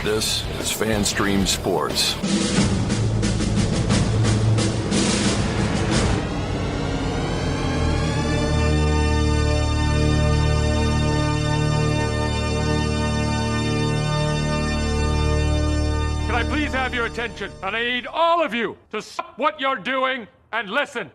This is FanStream Sports. Can I please have your attention? And I need all of you to stop what you're doing and listen.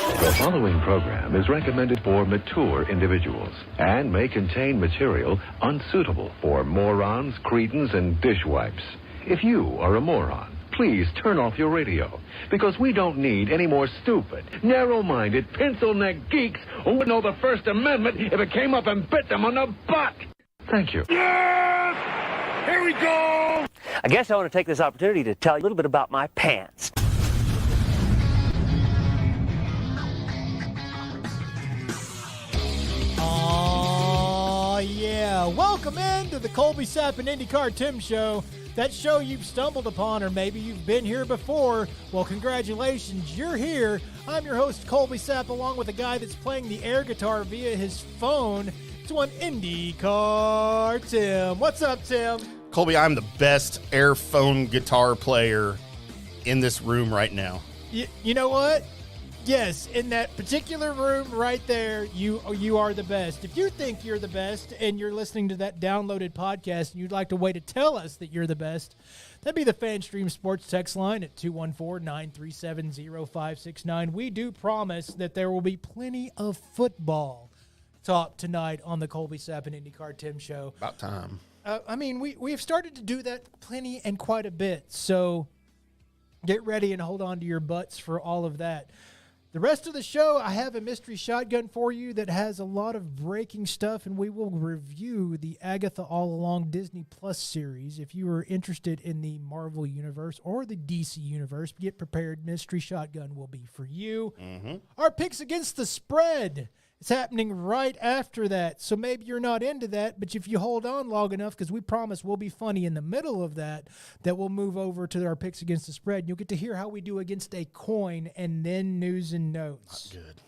The following program is recommended for mature individuals and may contain material unsuitable for morons, cretins, and dishwipes. If you are a moron, please turn off your radio, because we don't need any more stupid, narrow-minded, pencil-neck geeks who wouldn't know the First Amendment if it came up and bit them on the butt. Thank you. Yes! Here we go! I guess I want to take this opportunity to tell you a little bit about my pants. Oh, yeah. Welcome into the Colby Sapp and IndyCar Tim Show. That show you've stumbled upon, or maybe you've been here before. Well, congratulations, you're here. I'm your host, Colby Sapp, along with a guy that's playing the air guitar via his phone. It's one IndyCar Tim. What's up, Tim? Colby, I'm the best air phone guitar player in this room right now. You know what? Yes, in that particular room right there, you are the best. If you think you're the best and you're listening to that downloaded podcast and you'd like a way to tell us that you're the best, that'd be the FanStream Sports text line at 214-937-0569. We do promise that there will be plenty of football talk tonight on the Colby Sapp and IndyCar Tim Show. About time. We've started to do that plenty and quite a bit, so get ready and hold on to your butts for all of that. The rest of the show, I have a mystery shotgun for you that has a lot of breaking stuff, and we will review the Agatha All Along Disney Plus series. If you are interested in the Marvel Universe or the DC Universe, get prepared. Mystery shotgun will be for you. Mm-hmm. Our picks against the spread. It's happening right after that, so maybe you're not into that, but if you hold on long enough, because we promise we'll be funny in the middle of that we'll move over to our picks against the spread. You'll get to hear how we do against a coin, and then news and notes. Not good.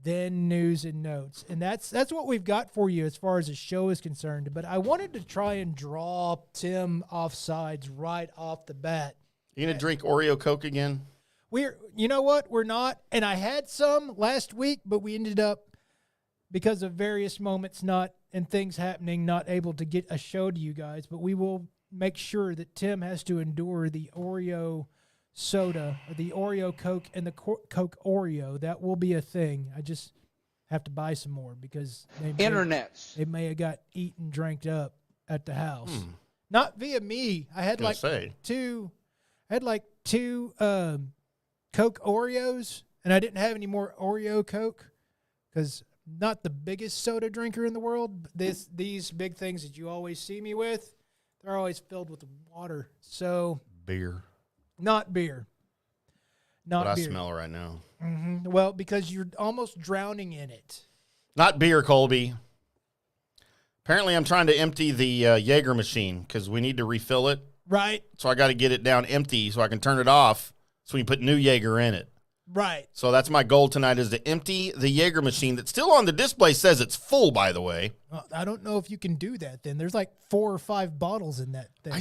Then news and notes. And that's what we've got for you as far as the show is concerned. But I wanted to try and draw Tim off sides right off the bat. You going to drink Oreo Coke again? You know what? We're not. And I had some last week, but we ended up, because of various moments and things happening, not able to get a show to you guys. But we will make sure that Tim has to endure the Oreo soda, or the Oreo Coke, and the Coke Oreo. That will be a thing. I just have to buy some more because they may have got eaten, dranked up at the house. Not via me. I had two Coke Oreos, and I didn't have any more Oreo Coke because I'm not the biggest soda drinker in the world. These big things that you always see me with, they're always filled with water. So Beer. Not beer. Not what beer. I smell right now. Mm-hmm. Well, because you're almost drowning in it. Not beer, Colby. Apparently, I'm trying to empty the Jaeger machine because we need to refill it. Right. So I got to get it down empty so I can turn it off so we can put new Jaeger in it. Right. So that's my goal tonight, is to empty the Jaeger machine that still on the display says it's full, by the way. Well, I don't know if you can do that then. There's like 4 or 5 bottles in that thing.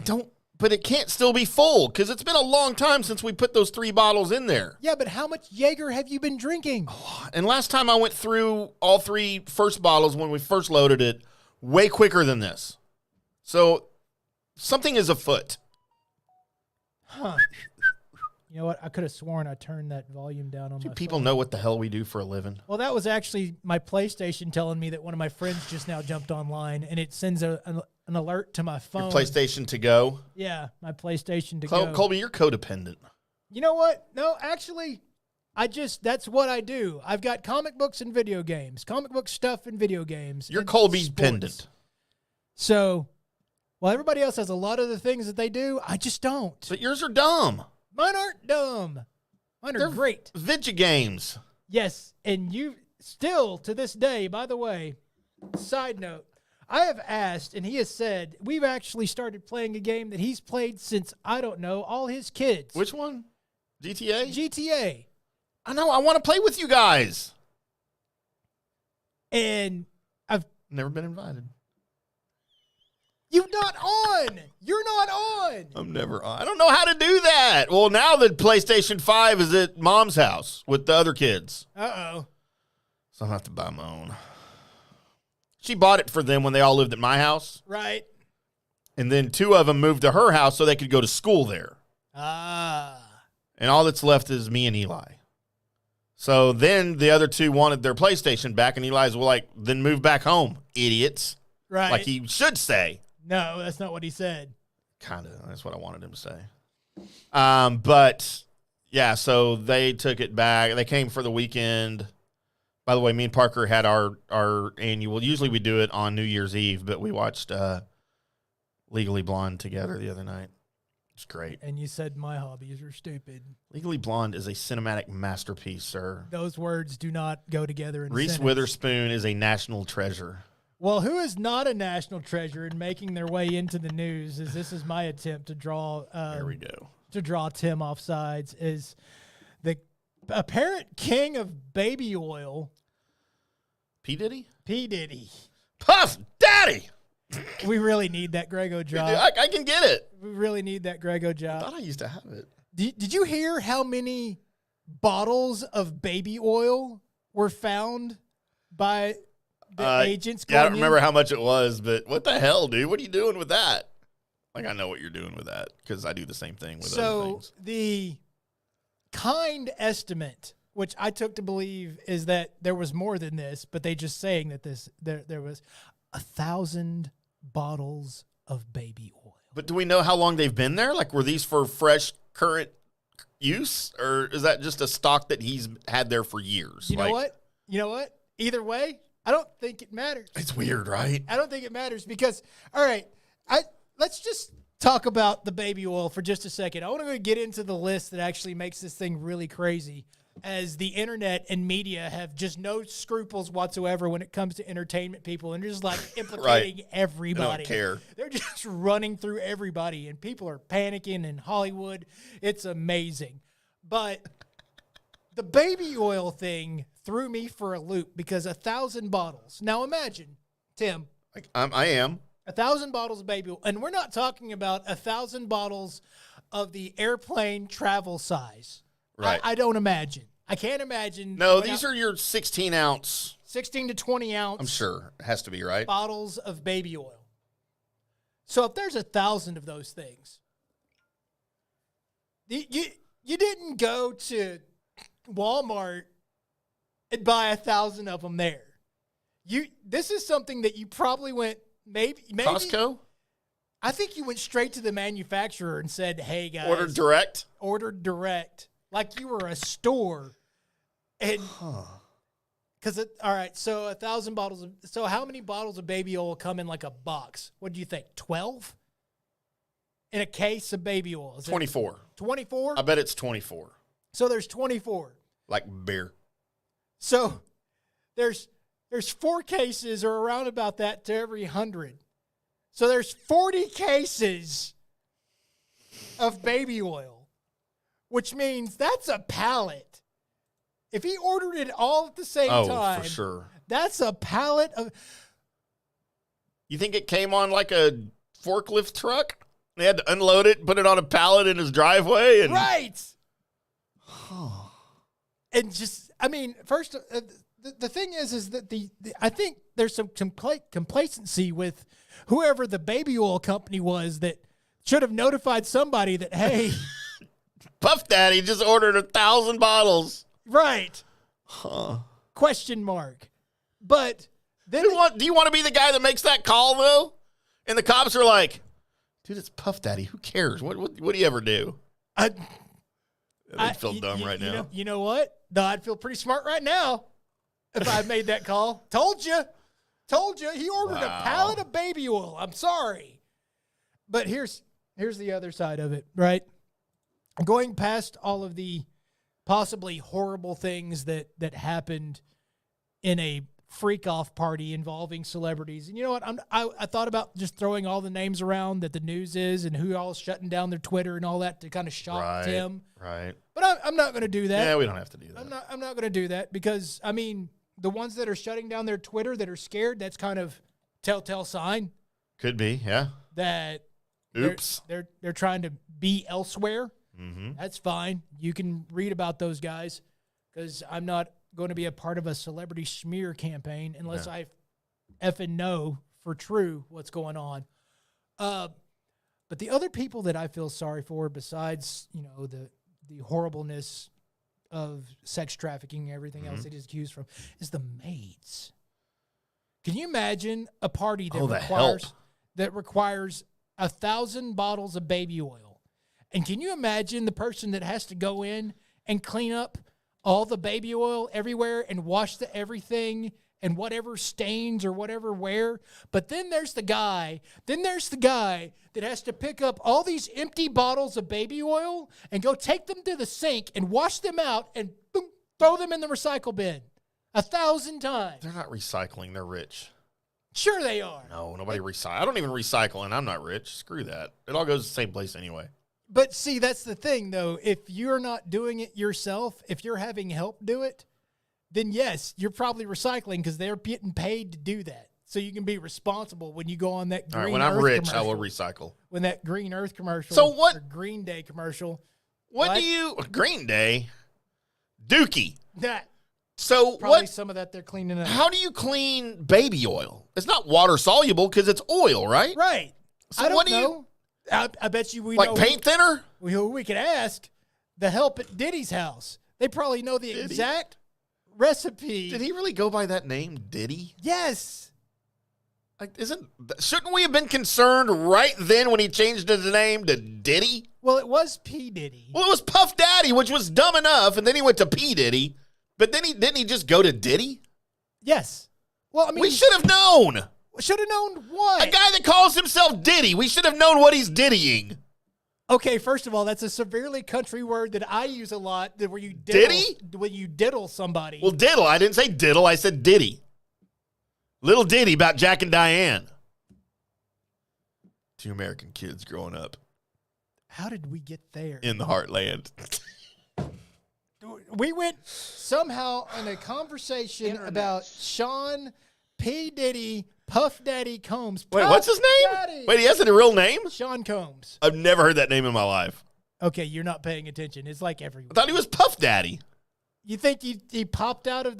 But it can't still be full because it's been a long time since we put those 3 bottles in there. Yeah, but how much Jaeger have you been drinking? And last time I went through all 3 first bottles when we first loaded it way quicker than this. So something is afoot. Huh. You know what? I could have sworn I turned that volume down on my phone. People know what the hell we do for a living? Well, that was actually my PlayStation telling me that one of my friends just now jumped online, and it sends an alert to my phone. Your PlayStation to go? Yeah, my PlayStation to go. Colby, you're codependent. You know what? No, actually, that's what I do. I've got comic books and video games, comic book stuff and video games. You're Colby's pendant. So, while everybody else has a lot of the things that they do, I just don't. But yours are dumb. Mine aren't dumb. Mine are great. Video games. Yes, and you still, to this day, by the way, side note, I have asked, and he has said, we've actually started playing a game that he's played since, I don't know, all his kids. Which one? GTA? GTA. I know. I want to play with you guys. And I've never been invited. You're not on. You're not on. I'm never on. I don't know how to do that. Well, now the PlayStation 5 is at Mom's house with the other kids. Uh-oh. So I'll have to buy my own. She bought it for them when they all lived at my house. Right. And then 2 of them moved to her house so they could go to school there. Ah. And all that's left is me and Eli. So then the other 2 wanted their PlayStation back, and Eli's like, then move back home, idiots. Right. Like he should say. No, that's not what he said. Kind of. That's what I wanted him to say. But, yeah, so they took it back. They came for the weekend. By the way, me and Parker had our annual. Usually we do it on New Year's Eve, but we watched Legally Blonde together the other night. It's great. And you said my hobbies are stupid. Legally Blonde is a cinematic masterpiece, sir. Those words do not go together in a Reese sentence. Witherspoon is a national treasure. Well, who is not a national treasure and making their way into the news? Is this is my attempt to draw. There we go. To draw Tim off sides is the apparent king of baby oil, P. Diddy? P. Diddy. Puff Daddy! We really need that Grego drop. I can get it. We really need that Grego I drop. thought I used to have it. Did you hear how many bottles of baby oil were found by the agents? Yeah, I don't going remember in? how much it was, but what the hell, dude? What are you doing with that? Like, I know what you're doing with that because I do the same thing with other things. So the kind estimate, which I took to believe, is that there was more than this, but they just saying that there was 1,000 bottles of baby oil. But do we know how long they've been there? Like, were these for fresh, current use, or is that just a stock that he's had there for years? You know what? You know what? Either way, I don't think it matters. It's weird, right? I don't think it matters because, all right, let's just talk about the baby oil for just a second. I want to get into the list that actually makes this thing really crazy, as the internet and media have just no scruples whatsoever when it comes to entertainment people, and they're just like implicating everybody. They don't care. They're just running through everybody, and people are panicking in Hollywood. It's amazing. But the baby oil thing threw me for a loop because 1,000 bottles. Now imagine, Tim. I am. 1,000 bottles of baby oil. And we're not talking about 1,000 bottles of the airplane travel size. Right. I don't imagine. I can't imagine. No, these are your 16-ounce. 16 to 20 ounce. I'm sure it has to be, right? Bottles of baby oil. So if there's 1,000 of those things, you didn't go to Walmart and buy 1,000 of them there. This is something that you probably went maybe Costco? I think you went straight to the manufacturer and said, "Hey guys, Ordered direct. like you were a store." And because all right, so 1,000 bottles. So how many bottles of baby oil come in like a box? What do you think? 12 in a case of baby oil? 24. 24. I bet it's 24. So there's 24. Like beer. So there's 4 cases or around about that to every 100. So there's 40 cases of baby oil, which means that's a pallet. If he ordered it all at the same time, for sure. That's a pallet of. You think it came on like a forklift truck? They had to unload it, put it on a pallet in his driveway, and Right. And just, I mean, first, the thing is that I think there's some complacency with whoever the baby oil company was that should have notified somebody that, hey, Puff Daddy just ordered 1,000 bottles. right? Question mark. But then Do you want to be the guy that makes that call though? And the cops are like, "Dude, it's Puff Daddy. Who cares? What do you ever do?" They'd feel dumb right now. You know what? No, I'd feel pretty smart right now if I made that call. Told you. He ordered a pallet of baby oil. I'm sorry. But here's the other side of it, right? Going past all of the possibly horrible things that happened in a freak-off party involving celebrities. And you know what? I thought about just throwing all the names around that the news is and who all's shutting down their Twitter and all that to kind of shock Tim. Right. But I'm not going to do that. Yeah, we don't have to do that. I'm not going to do that because, I mean, the ones that are shutting down their Twitter that are scared, that's kind of telltale sign. Could be, yeah. that Oops. they're trying to be elsewhere. Mm-hmm. That's fine. You can read about those guys because I'm not going to be a part of a celebrity smear campaign unless I effing know for true what's going on. But the other people that I feel sorry for, besides the horribleness of sex trafficking and everything else that he's accused from, is the maids. Can you imagine a party that requires 1,000 bottles of baby oil? And can you imagine the person that has to go in and clean up all the baby oil everywhere and wash everything and whatever stains or whatever wear? But then there's the guy that has to pick up all these empty bottles of baby oil and go take them to the sink and wash them out and boom, throw them in the recycle bin 1,000 times. They're not recycling. They're rich. Sure they are. No, nobody recycle. I don't even recycle, and I'm not rich. Screw that. It all goes to the same place anyway. But see, that's the thing, though. If you're not doing it yourself, if you're having help do it, then yes, you're probably recycling because they're getting paid to do that. So you can be responsible when you go on that Green All right, when Earth I'm rich, commercial. I will recycle. When that Green Earth commercial So what- or Green Day commercial. What do you... Green Day? Dookie. That So probably some of that they're cleaning up. How do you clean baby oil? It's not water soluble because it's oil, right? Right. So I don't what do know. I bet you we Like know paint thinner? who we could ask. The help at Diddy's house. They probably know the exact recipe. Did he really go by that name, Diddy? Yes. Like, shouldn't we have been concerned right then when he changed his name to Diddy? Well, it was P. Diddy. Well, it was Puff Daddy, which was dumb enough, and then he went to P. Diddy. But then didn't he just go to Diddy? Yes. Well, I mean, We should have known. should have known what? A guy that calls himself Diddy. We should have known what he's diddying. Okay, first of all, that's a severely country word that I use a lot. Where you Diddy? When you diddle somebody. Well, diddle. I didn't say diddle. I said Diddy. Little ditty about Jack and Diane. Two American kids growing up how did we get there? in the heartland. We went somehow on a conversation about Sean P. Diddy, Puff Daddy Combs. Wait, Puff what's his name? Daddy. Wait, he has a real name? Sean Combs. I've never heard that name in my life. Okay, you're not paying attention. It's like everyone. I thought he was Puff Daddy. You think he popped out of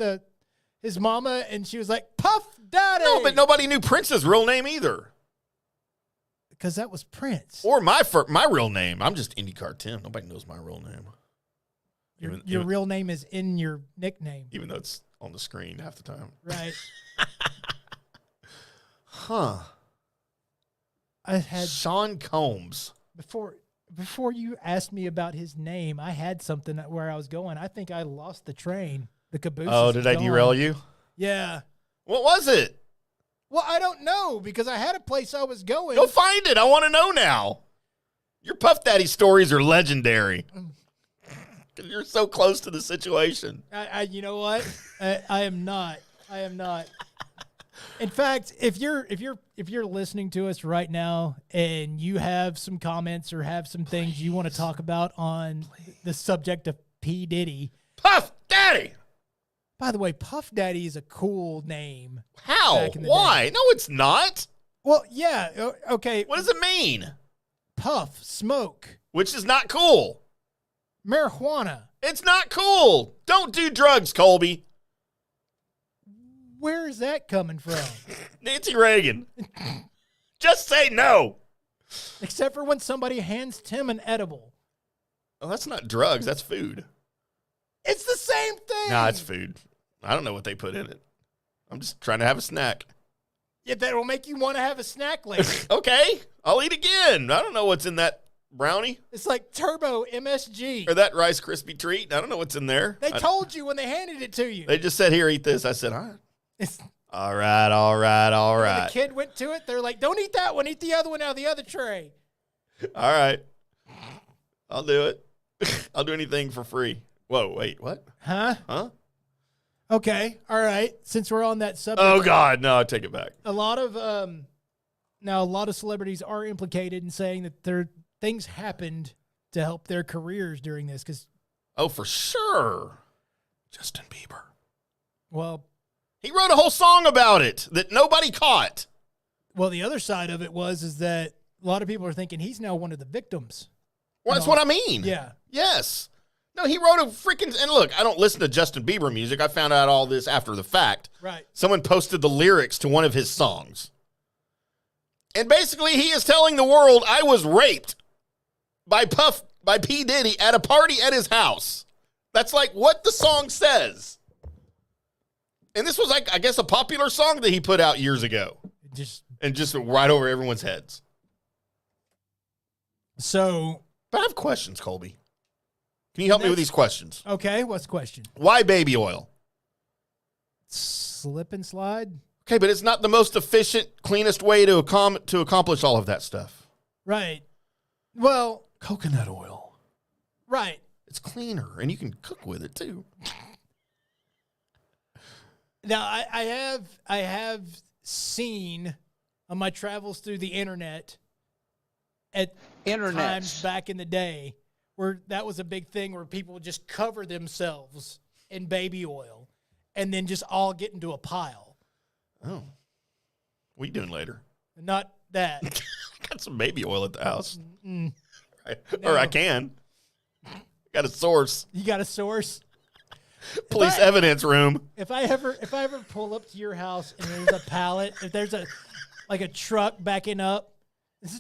his mama and she was like, Puff Daddy? No, but nobody knew Prince's real name either. Because that was Prince. Or my real name. I'm just IndyCar Tim. Nobody knows my real name. Your real name is in your nickname. Even though it's on the screen half the time. Right. Huh. I had Sean Combs. before you asked me about his name, I had something where I was going. I think I lost the train. The caboose. Oh, is did I gone. derail you? Yeah. What was it? Well, I don't know because I had a place I was going. Go find it. I want to know now. Your Puff Daddy stories are legendary. You're so close to the situation. You know what? I am not. I am not. In fact, if you're listening to us right now and you have some comments or have some things you want to talk about on the subject of P. Diddy. Puff Daddy. By the way, Puff Daddy is a cool name. How? Back in the Why? day. No, it's not. Well, yeah. Okay. What does it mean? Puff, smoke, Which is not cool. marijuana. It's not cool. Don't do drugs, Colby. Where is that coming from? Nancy Reagan. Just say no. Except for when somebody hands Tim an edible. Oh, that's not drugs. That's food. It's the same thing. Nah, it's food. I don't know what they put in it. I'm just trying to have a snack. Yeah, that will make you want to have a snack later. Okay, I'll eat again. I don't know what's in that brownie It's like Turbo MSG. or that Rice Krispie treat. I don't know what's in there. They told you when they handed it to you. They just said, here, eat this. I said, all right. It's, All right, all right, all when right. the kid went to it, they're like, don't eat that one. Eat the other one out of the other tray. All right. I'll do it. I'll do anything for free. Whoa, wait, what? Huh? Huh? Okay. All right. Since we're on that subject. Oh, God. No, I take it back. A lot of now a lot of celebrities are implicated in saying that things happened to help their careers during this because, Oh, for sure. Justin Bieber. well, He wrote a whole song about it that nobody caught. the other side of it is that a lot of people are thinking he's now one of the victims. Well, that's what I mean. Yeah. Yes. No, he wrote a freaking, and look, I don't listen to Justin Bieber music. I found out all this after the fact. Right. Someone posted the lyrics to one of his songs. And basically he is telling the world, I was raped by P. Diddy at a party at his house. That's like what the song says. And this was like, I guess, a popular song that he put out years ago. Just right over everyone's heads. So. But I have questions, Colby. Can you help me with these questions? Okay, what's the question? Why baby oil? Slip and slide? Okay, but it's not the most efficient, cleanest way to accomplish all of that stuff. Right. Well, coconut oil. Right. It's cleaner, and you can cook with it, too. Now, I have seen on my travels through the internet at times back in the day where that was a big thing where people would just cover themselves in baby oil and then just all get into a pile. Oh. What are you doing later? Not that. Got some baby oil at the house. No. Or I can. Got a source. You got a source? Police evidence room. If I ever pull up to your house and there's a pallet, if there's a truck backing up, it's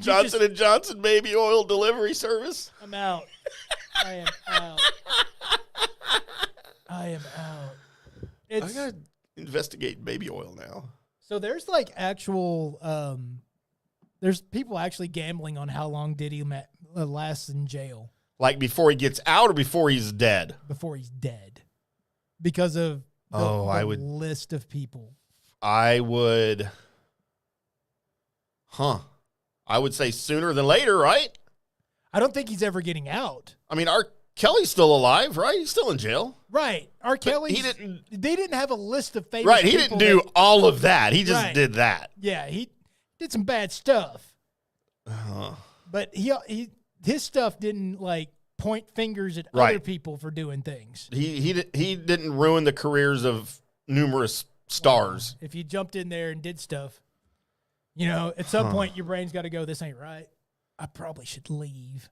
Johnson & Johnson baby oil delivery service. I'm out. I am out. I am out. I gotta investigate baby oil now. So there's like actual, there's people actually gambling on how long Diddy lasts in jail. Like before he gets out or before he's dead? Before he's dead. Because of the list of people. I would say sooner than later, right? I don't think he's ever getting out. I mean, R. Kelly's still alive, right? He's still in jail. Right. R. Kelly, they didn't have a list of famous people. Right, he didn't do all of that. He just did that. Yeah, he did some bad stuff. But his stuff didn't like point fingers at other people for doing things. He didn't ruin the careers of numerous stars. If you jumped in there and did stuff, at some point your brain's got to go, this ain't right. I probably should leave.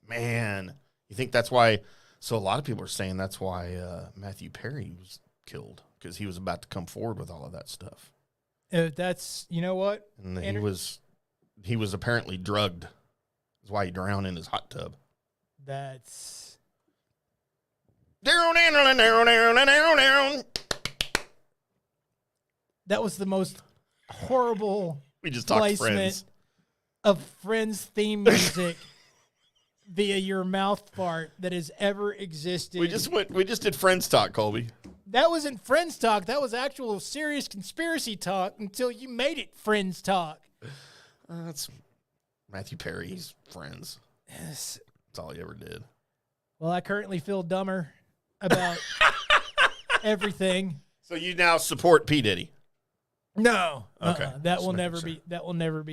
Man, you think that's why? So a lot of people are saying that's why Matthew Perry was killed, because he was about to come forward with all of that stuff. That's, you know what? And he was apparently drugged. That's why he drowned in his hot tub. That's that was the most horrible we just talked placement Friends. Of Friends theme music via your mouth fart that has ever existed. We just did Friends talk, Colby. That wasn't Friends talk. That was actual serious conspiracy talk until you made it Friends talk. That's Matthew Perry's Friends. Yes. That's all he ever did. Well, I currently feel dumber about everything. So you now support P. Diddy? No. Okay. That will never be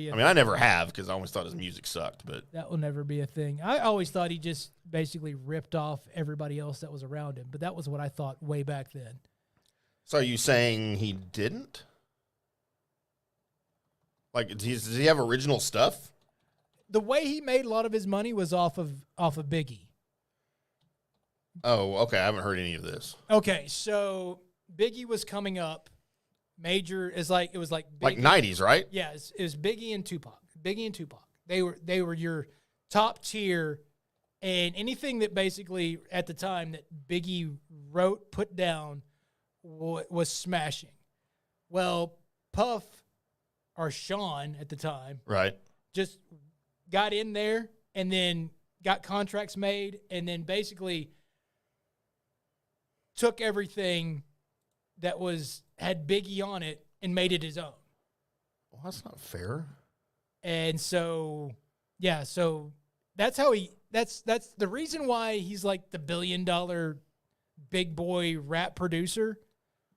a I mean, I never have, because I always thought his music sucked, but that will never be a thing. I always thought he just basically ripped off everybody else that was around him, but that was what I thought way back then. So are you saying he didn't? Like, does he have original stuff? The way he made a lot of his money was off of Biggie. Oh, okay. I haven't heard any of this. Okay, so Biggie was coming up. Major is like it was like Biggie. Like 90s, right? Yeah, it was Biggie and Tupac. Biggie and Tupac. They were your top tier, and anything that basically at the time that Biggie wrote, put down, was smashing. Well, Puff or Sean at the time, right, just got in there and then got contracts made, and then basically took everything that had Biggie on it and made it his own. Well, that's not fair. And so, yeah, so that's how that's the reason why he's like the $1 billion big boy rap producer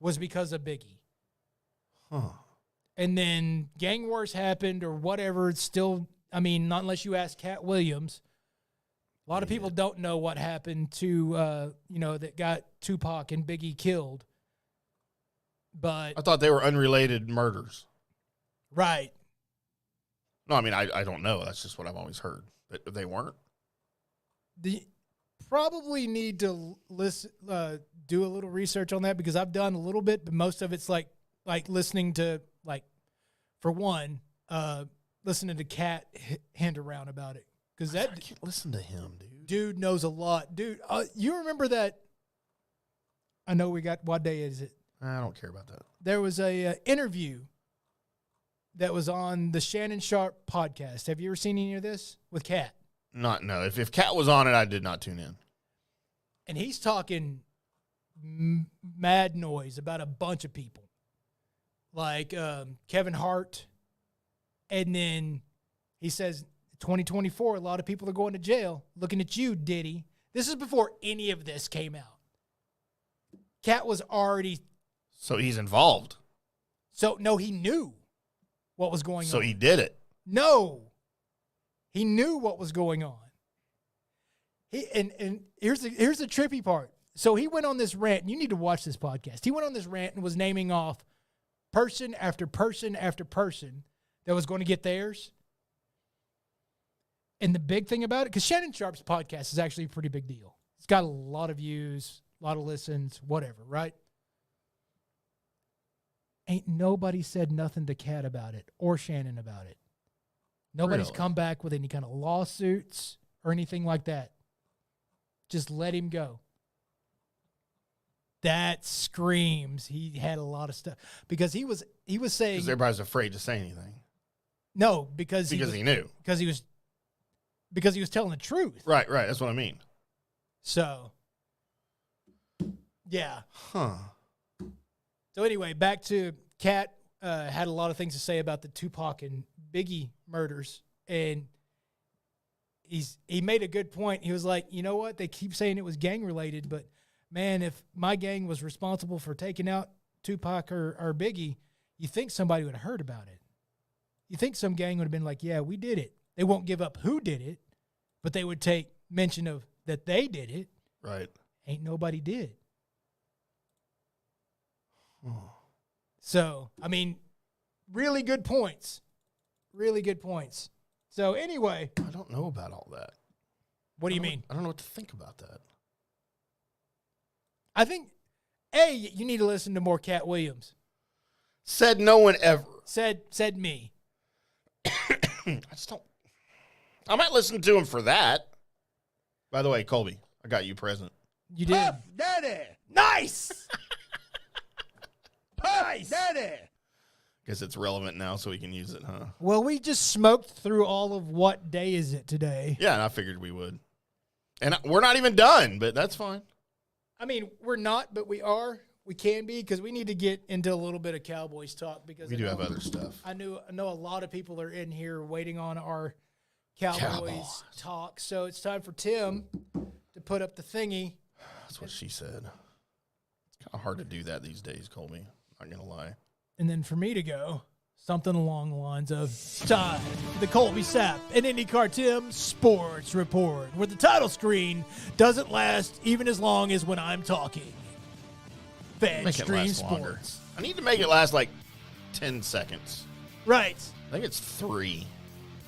was because of Biggie. Huh. And then Gang Wars happened or whatever. It's still, I mean, not unless you ask Cat Williams. A lot of people don't know what happened to, that got Tupac and Biggie killed. But I thought they were unrelated murders. right. No, I mean, I don't know. That's just what I've always heard. That they weren't. Probably need to listen, do a little research on that because I've done a little bit, but most of it's like listening to for one, listening to Cat hand around about it because I can't listen to him, dude. Dude knows a lot, dude. You remember that? I know what day is it? I don't care about that. There was a interview that was on the Shannon Sharp podcast. Have you ever seen any of this with Cat? No. If Cat was on it, I did not tune in. And he's talking mad noise about a bunch of people, like Kevin Hart. And then he says, 2024, a lot of people are going to jail. Looking at you, Diddy. This is before any of this came out. Cat was already. So he's involved. So, no, he knew what was going on. So he did it. No. He knew what was going on. And here's the trippy part. So he went on this rant, and you need to watch this podcast. He went on this rant and was naming off person after person after person that was going to get theirs. And the big thing about it, because Shannon Sharp's podcast is actually a pretty big deal. It's got a lot of views, a lot of listens, whatever, right? Ain't nobody said nothing to Cat about it or Shannon about it. Nobody's Really? come back with any kind of lawsuits or anything like that. Just let him go. That screams he had a lot of stuff because he was saying Because everybody's afraid to say anything. no because Because he knew. because he was telling the truth. Right. That's what I mean. So yeah. Huh. So anyway, back to Cat had a lot of things to say about the Tupac and Biggie murders, and he made a good point. He was like, you know what? They keep saying it was gang related, but man, if my gang was responsible for taking out Tupac or Biggie, you think somebody would have heard about it. You think some gang would have been like, yeah, we did it. They won't give up who did it, but they would take mention of that they did it. Right. Ain't nobody did. Oh. So, I mean, really good points. Really good points. So, anyway. I don't know about all that. What do you mean? I don't know what to think about that. I think, A, you need to listen to more Cat Williams. Said no one ever. Said me. I just don't. I might listen to him for that. By the way, Colby, I got you a present. You did. Daddy! Nice! Nice! Daddy! Guess it's relevant now, so we can use it, huh? Well, we just smoked through all of what day is it today. Yeah, and I figured we would. And we're not even done, but that's fine. I mean, we're not, but we are. We can be because we need to get into a little bit of Cowboys talk because We do have other stuff. I know a lot of people are in here waiting on our Cowboys talk. So it's time for Tim to put up the thingy. That's what she said. It's kind of hard to do that these days, Colby. Not going to lie. And then for me to go something along the lines of time for the Colby Sapp and IndyCar Tim Sports Report, where the title screen doesn't last even as long as when I'm talking. Fan Make it Stream last longer. Sports. I need to make it last like 10 seconds. Right. I think it's 3.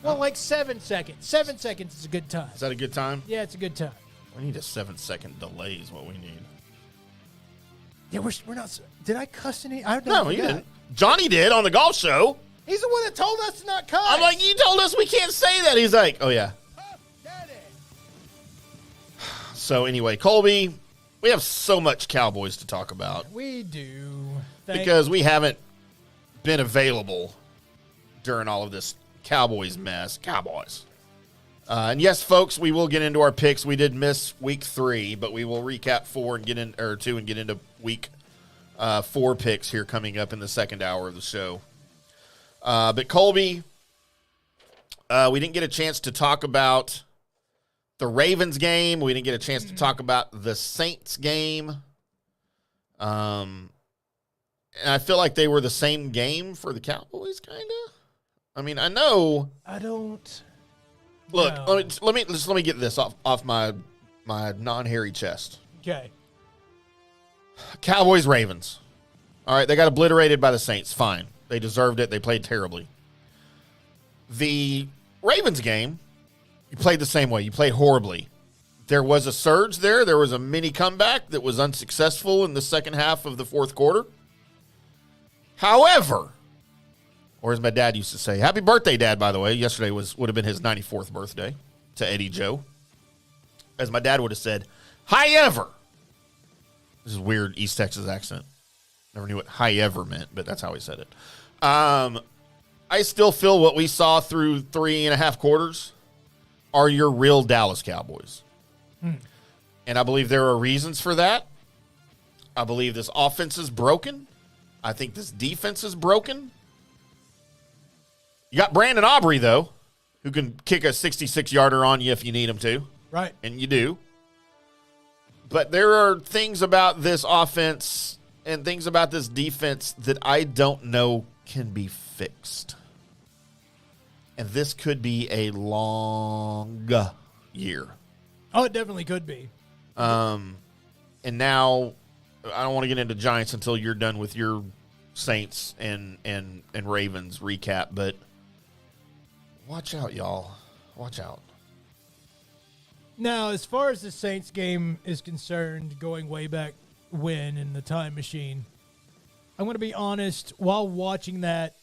Well, like 7 seconds. 7 seconds is a good time. Is that a good time? Yeah, it's a good time. We need a 7-second delay is what we need. Yeah, we're not. Did I cuss any? I No, you didn't. Johnny did on the golf show. He's the one that told us to not cuss. I'm like, you told us we can't say that. He's like, oh, yeah. So anyway, Colby, we have so much Cowboys to talk about We do. because we haven't been available during all of this Cowboys mess. Cowboys. And yes, folks, we will get into our picks. We did miss week 3, but we will recap 2 and get into week 4 picks here coming up in the second hour of the show. But Colby, we didn't get a chance to talk about the Ravens game. We didn't get a chance to talk about the Saints game. And I feel like they were the same game for the Cowboys, kind of. I mean, I know. I don't. Look, No. let me get this off my non-hairy chest. Okay. Cowboys, Ravens. All right, they got obliterated by the Saints. Fine. They deserved it. They played terribly. The Ravens game, you played the same way. You played horribly. There was a surge there. There was a mini comeback that was unsuccessful in the second half of the fourth quarter. However, or as my dad used to say, happy birthday, Dad, by the way. Yesterday would have been his 94th birthday to Eddie Joe. As my dad would have said, hi-ever. This is a weird East Texas accent. Never knew what hi-ever meant, but that's how he said it. I still feel what we saw through 3.5 quarters are your real Dallas Cowboys. And I believe there are reasons for that. I believe this offense is broken. I think this defense is broken. You got Brandon Aubrey, though, who can kick a 66-yarder on you if you need him to. Right. And you do. But there are things about this offense and things about this defense that I don't know can be fixed. And this could be a long year. Oh, it definitely could be. And now, I don't want to get into Giants until you're done with your Saints and Ravens recap, but watch out, y'all. Watch out. Now, as far as the Saints game is concerned, going way back when in the time machine, I'm going to be honest, while watching that,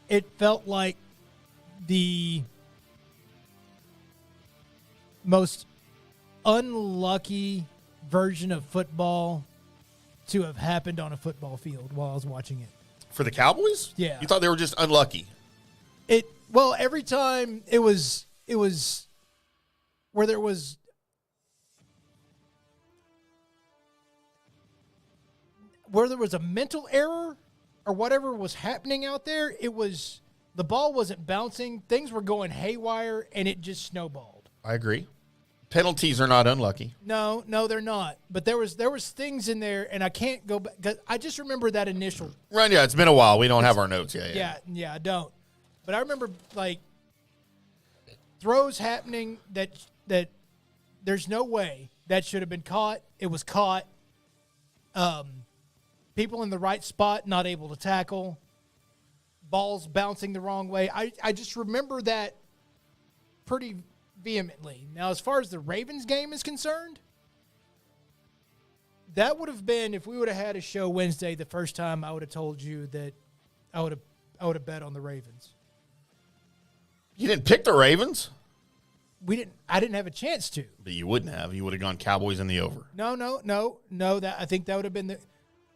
it felt like the most unlucky version of football to have happened on a football field while I was watching it. For the Cowboys? Yeah. You thought they were just unlucky? Well, every time it was where there was a mental error or whatever was happening out there, the ball wasn't bouncing, things were going haywire, and it just snowballed. I agree. Penalties are not unlucky. No, they're not. But there was things in there, and I can't go back. 'Cause I just remember that initial. Right, yeah, it's been a while. We don't have our notes yet. Yeah, I don't. But I remember like throws happening that there's no way that should have been caught. It was caught. People in the right spot not able to tackle. Balls bouncing the wrong way. I just remember that pretty vehemently. Now, as far as the Ravens game is concerned, that would have been, if we would have had a show Wednesday, the first time I would have told you that I would have bet on the Ravens. You didn't pick the Ravens? I didn't have a chance to. But you wouldn't have. You would have gone Cowboys in the over. No. I think that would have been the.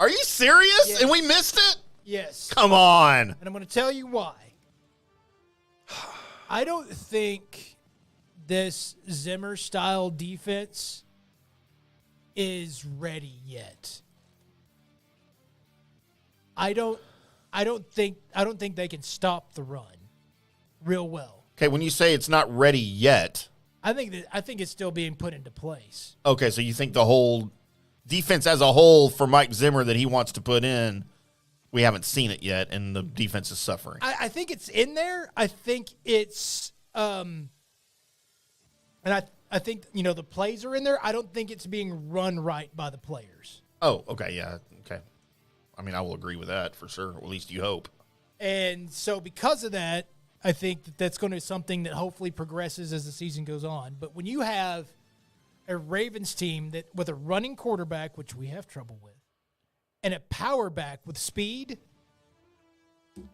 Are you serious? Yes. And we missed it? Yes. Come on. And I'm going to tell you why. I don't think this Zimmer-style defense is ready yet. I don't think they can stop the run real well. Okay, when you say it's not ready yet. I think it's still being put into place. Okay, so you think the whole defense as a whole for Mike Zimmer that he wants to put in, we haven't seen it yet, and the defense is suffering. I think it's in there. I think it's and I think, the plays are in there. I don't think it's being run right by the players. Oh, okay, yeah, okay. I mean, I will agree with that for sure, or at least you hope. And so because of that, I think that's going to be something that hopefully progresses as the season goes on. But when you have a Ravens team that with a running quarterback, which we have trouble with, and a power back with speed,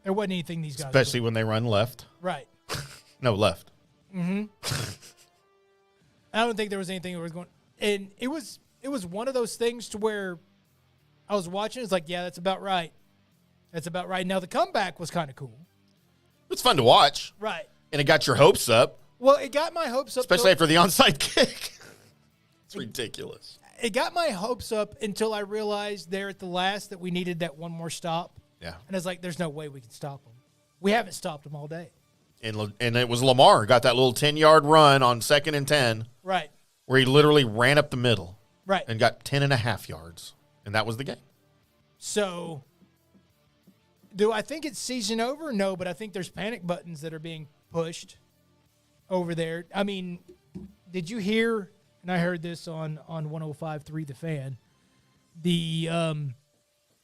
there wasn't anything these guys Especially did. when they run left. Right. No, left. Mm-hmm. I don't think there was anything that was going. And it was one of those things to where I was watching. It's like, yeah, that's about right. That's about right. Now the comeback was kind of cool. It's fun to watch. Right. And it got your hopes up. Well, it got my hopes up. Especially after the onside kick. It's ridiculous. It got my hopes up until I realized there at the last that we needed that one more stop. Yeah. And I was like, there's no way we can stop them. We haven't stopped them all day. And it was Lamar got that little 10-yard run on 2nd and 10. Right. Where he literally ran up the middle. Right. And got 10.5 yards. And that was the game. So, do I think it's season over? No, but I think there's panic buttons that are being pushed over there. I mean, did you hear, and I heard this on 105.3 The Fan, the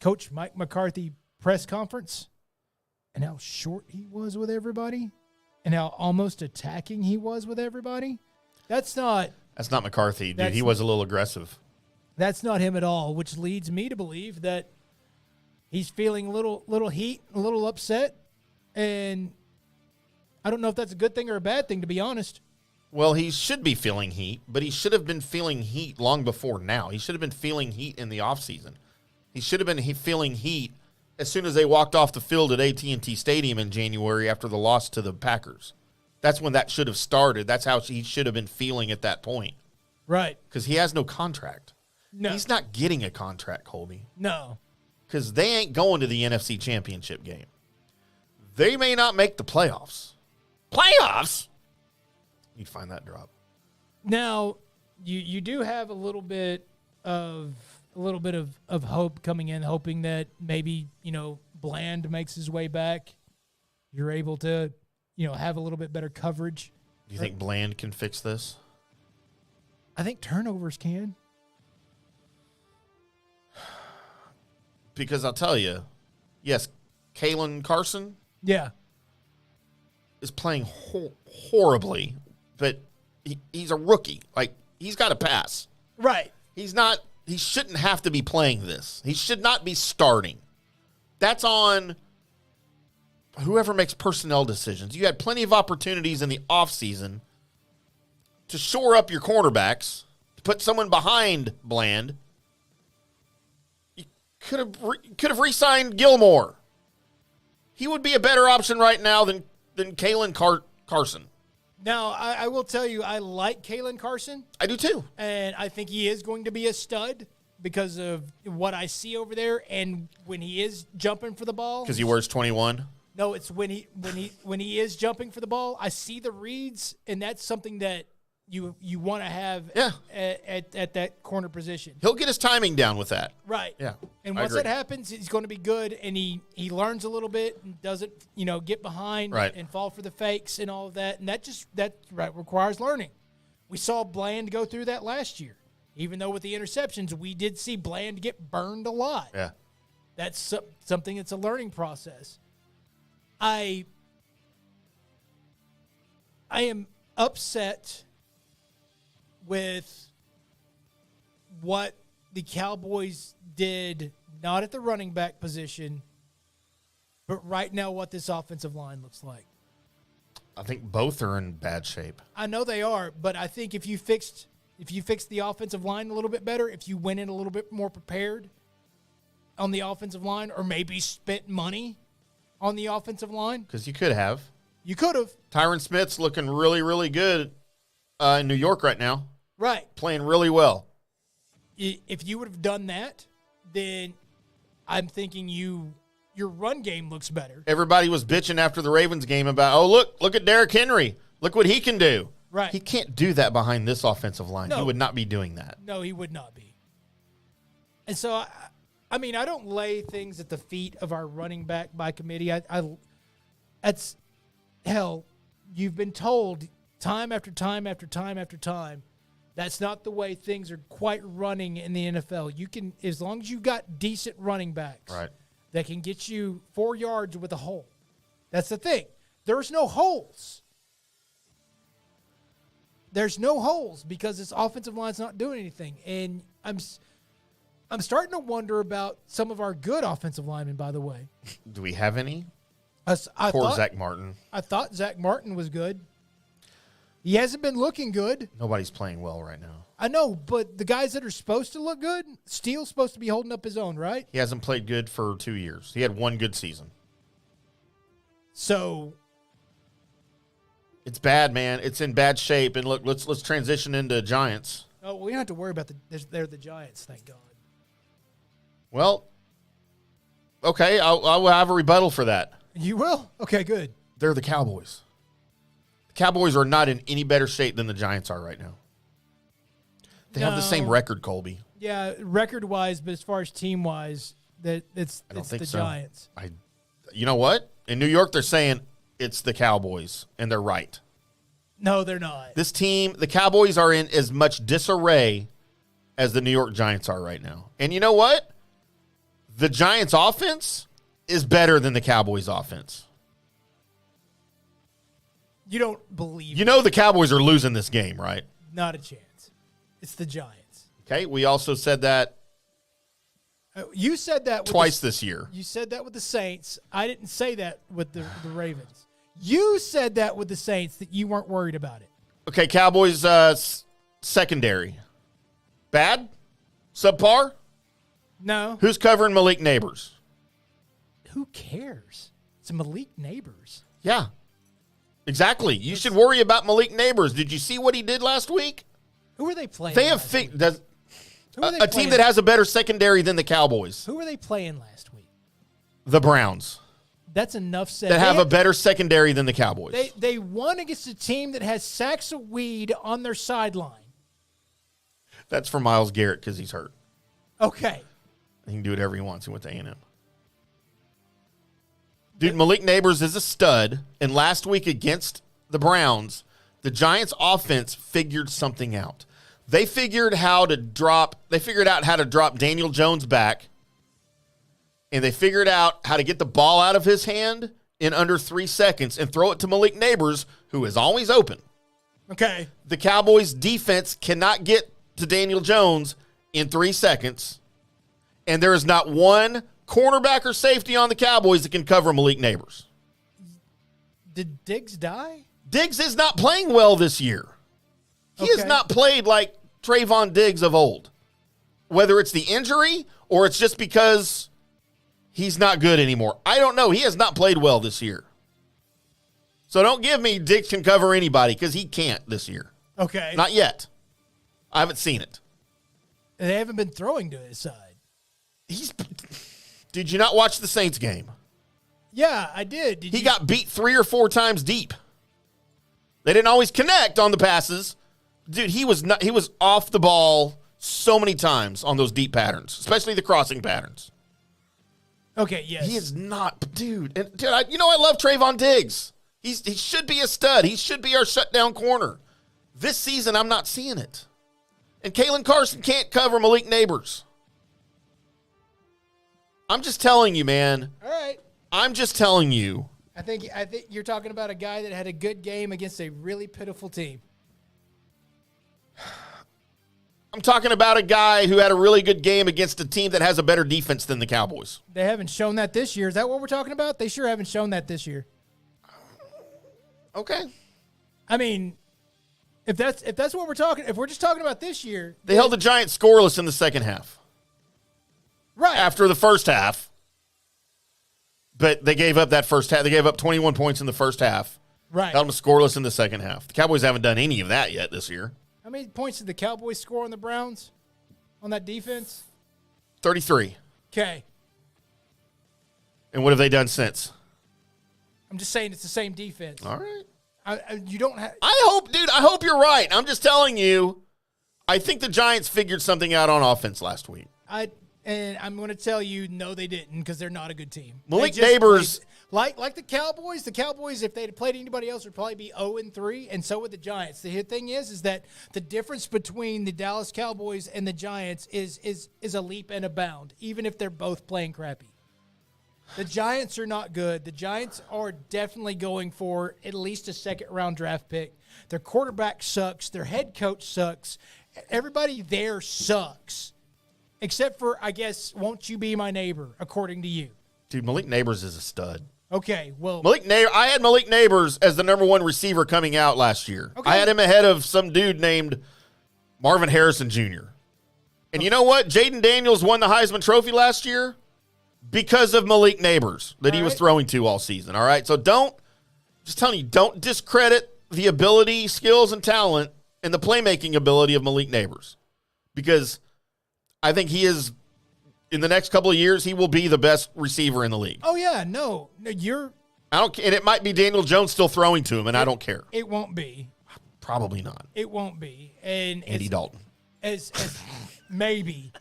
Coach Mike McCarthy press conference and how short he was with everybody and how almost attacking he was with everybody. That's not McCarthy, dude. He was a little aggressive. That's not him at all, which leads me to believe that he's feeling a little heat, a little upset, and I don't know if that's a good thing or a bad thing, to be honest. Well, he should be feeling heat, but he should have been feeling heat long before now. He should have been feeling heat in the offseason. He should have been feeling heat as soon as they walked off the field at AT&T Stadium in January after the loss to the Packers. That's when that should have started. That's how he should have been feeling at that point. Right. Because he has no contract. No. He's not getting a contract, Colby. No. Because they ain't going to the NFC Championship game. They may not make the playoffs. Playoffs? You'd find that drop. Now, you do have a little bit of hope coming in, hoping that maybe, Bland makes his way back. You're able to, have a little bit better coverage. Do you think Bland can fix this? I think turnovers can. Because I'll tell you, yes, Kalen Carson Yeah. is playing horribly, but he's a rookie. Like, he's got to pass. Right. He shouldn't have to be playing this. He should not be starting. That's on whoever makes personnel decisions. You had plenty of opportunities in the offseason to shore up your cornerbacks, to put someone behind Bland. You could have re-signed Gilmore. He would be a better option right now than Kalen Carson. Now, I will tell you, I like Kalen Carson. I do too. And I think he is going to be a stud because of what I see over there. And when he is jumping for the ball. Because he wears 21? No, it's when he is jumping for the ball, I see the reads, and that's something that you want to have at that corner position. He'll get his timing down with that. Right. Yeah. And once that happens, he's going to be good, and he learns a little bit and doesn't, get behind and fall for the fakes and all of that. And that requires learning. We saw Bland go through that last year. Even though with the interceptions, we did see Bland get burned a lot. Yeah. That's something that's a learning process. I am upset with what the Cowboys did, not at the running back position, but right now what this offensive line looks like. I think both are in bad shape. I know they are, but I think if you fixed the offensive line a little bit better, if you went in a little bit more prepared on the offensive line, or maybe spent money on the offensive line. Because you could have. You could have. Tyron Smith's looking really, really good in New York right now. Right. Playing really well. If you would have done that, then I'm thinking your run game looks better. Everybody was bitching after the Ravens game about, look at Derrick Henry. Look what he can do. Right. He can't do that behind this offensive line. No. He would not be doing that. No, he would not be. And so, I don't lay things at the feet of our running back by committee. That's hell. You've been told time after time after time after time that's not the way things are quite running in the NFL. You can, as long as you've got decent running backs that can get you 4 yards with a hole. That's the thing. There's no holes. There's no holes because this offensive line's not doing anything. And I'm starting to wonder about some of our good offensive linemen, by the way. Do we have any? Poor Zach Martin. I thought Zach Martin was good. He hasn't been looking good. Nobody's playing well right now. I know, but the guys that are supposed to look good, Steele's supposed to be holding up his own, right? He hasn't played good for 2 years. He had one good season. So it's bad, man. It's in bad shape. And look, let's transition into Giants. Oh, we don't have to worry about they're the Giants, thank God. Well, okay, I'll have a rebuttal for that. You will? Okay, good. They're the Cowboys. The Cowboys are not in any better shape than the Giants are right now. They have the same record, Colby. Yeah, record-wise, but as far as team-wise, it's the Giants. You know what? In New York, they're saying it's the Cowboys, and they're right. No, they're not. This team, the Cowboys are in as much disarray as the New York Giants are right now. And you know what? The Giants' offense is better than the Cowboys' offense. You don't believe You know the Cowboys are losing this game, right? Not a chance. It's the Giants. Okay, we also said that You said that with twice this year. You said that with the Saints. I didn't say that with the Ravens. You said that with the Saints, that you weren't worried about it. Okay, Cowboys secondary. Bad? Subpar? No. Who's covering Malik Neighbors? Who cares? It's Malik Neighbors. Yeah. Exactly. You should worry about Malik Neighbors. Did you see what he did last week? Who are they playing? They have last week? a team that has a better secondary than the Cowboys. Who were they playing last week? The Browns. That's enough said. That have a better secondary than the Cowboys. They won against a team that has sacks of weed on their sideline. That's for Myles Garrett because he's hurt. Okay. He can do whatever he wants. He went to A&M. Dude, Malik Neighbors is a stud, and last week against the Browns, the Giants' offense figured something out. They figured out how to drop Daniel Jones back, and they figured out how to get the ball out of his hand in under 3 seconds and throw it to Malik Neighbors, who is always open. Okay. The Cowboys' defense cannot get to Daniel Jones in 3 seconds, and there is not one cornerback or safety on the Cowboys that can cover Malik Neighbors. Did Diggs die? Diggs is not playing well this year. He has not played like Trayvon Diggs of old. Whether it's the injury or it's just because he's not good anymore. I don't know. He has not played well this year. So don't give me Diggs can cover anybody because he can't this year. Okay. Not yet. I haven't seen it. They haven't been throwing to his side. Did you not watch the Saints game? Yeah, I did. He got beat 3 or 4 times deep. They didn't always connect on the passes. Dude, he was off the ball so many times on those deep patterns, especially the crossing patterns. Okay, yes. He is not, dude. And dude, I love Trayvon Diggs. He should be a stud. He should be our shutdown corner. This season, I'm not seeing it. And Kalen Carson can't cover Malik Neighbors. I'm just telling you, man. All right. I'm just telling you. I think you're talking about a guy that had a good game against a really pitiful team. I'm talking about a guy who had a really good game against a team that has a better defense than the Cowboys. They haven't shown that this year. Is that what we're talking about? They sure haven't shown that this year. Okay. I mean, if that's what we're talking, if we're just talking about this year, They held the Giants scoreless in the second half. right? After the first half. But they gave up that first half. They gave up 21 points in the first half. Right. Held them scoreless in the second half. The Cowboys haven't done any of that yet this year. How many points did the Cowboys score on the Browns on that defense? 33. Okay. And what have they done since? I'm just saying it's the same defense. All right. You don't have. I hope you're right. I'm just telling you, I think the Giants figured something out on offense last week. And I'm going to tell you, no, they didn't, because they're not a good team. Malik They just Neighbors. played- like the Cowboys. The Cowboys, if they had played anybody else, would probably be 0-3, and so would the Giants. The thing is that the difference between the Dallas Cowboys and the Giants is a leap and a bound, even if they're both playing crappy. The Giants are not good. The Giants are definitely going for at least a second-round draft pick. Their quarterback sucks. Their head coach sucks. Everybody there sucks. Except for, I guess, won't you be my neighbor, according to you. Dude, Malik Neighbors is a stud. Okay, well. I had Malik Neighbors as the number 1 receiver coming out last year. Okay. I had him ahead of some dude named Marvin Harrison Jr. And you know what? Jaden Daniels won the Heisman Trophy last year because of Malik Neighbors that he was throwing to all season. All right? So just telling you, don't discredit the ability, skills, and talent and the playmaking ability of Malik Neighbors. Because I think he is, in the next couple of years, he will be the best receiver in the league. Oh, yeah, no, you're. And it might be Daniel Jones still throwing to him, and I don't care. It won't be. Probably not. It won't be. And Andy Dalton. As maybe.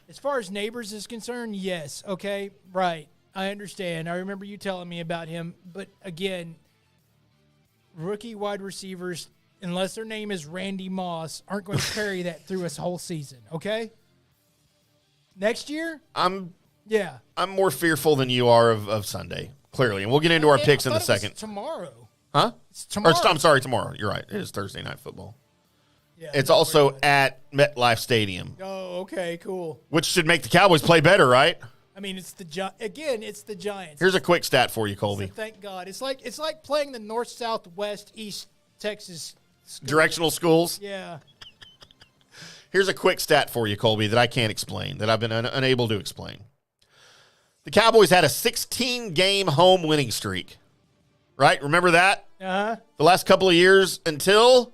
As far as Neighbors is concerned, yes. Okay, right. I understand. I remember you telling me about him. But, again, rookie wide receivers, unless their name is Randy Moss, aren't going to carry that through a whole season, okay? Next year, Yeah. I'm more fearful than you are of Sunday, clearly. And we'll get into our picks in a second. Tomorrow. Huh? It's tomorrow. I'm sorry, tomorrow. You're right. It is Thursday Night Football. Yeah, It's no, also we're- at MetLife Stadium, Oh, okay, cool. which should make the Cowboys play better, right? I mean, it's the it's the Giants. Here's a quick stat for you, Colby. So thank God. It's like playing the North, South, West, East Texas. School. Directional schools. Yeah. Here's a quick stat for you, Colby, that I can't explain, that I've been unable to explain. The Cowboys had a 16-game home winning streak, right? Remember that? Uh-huh. The last couple of years until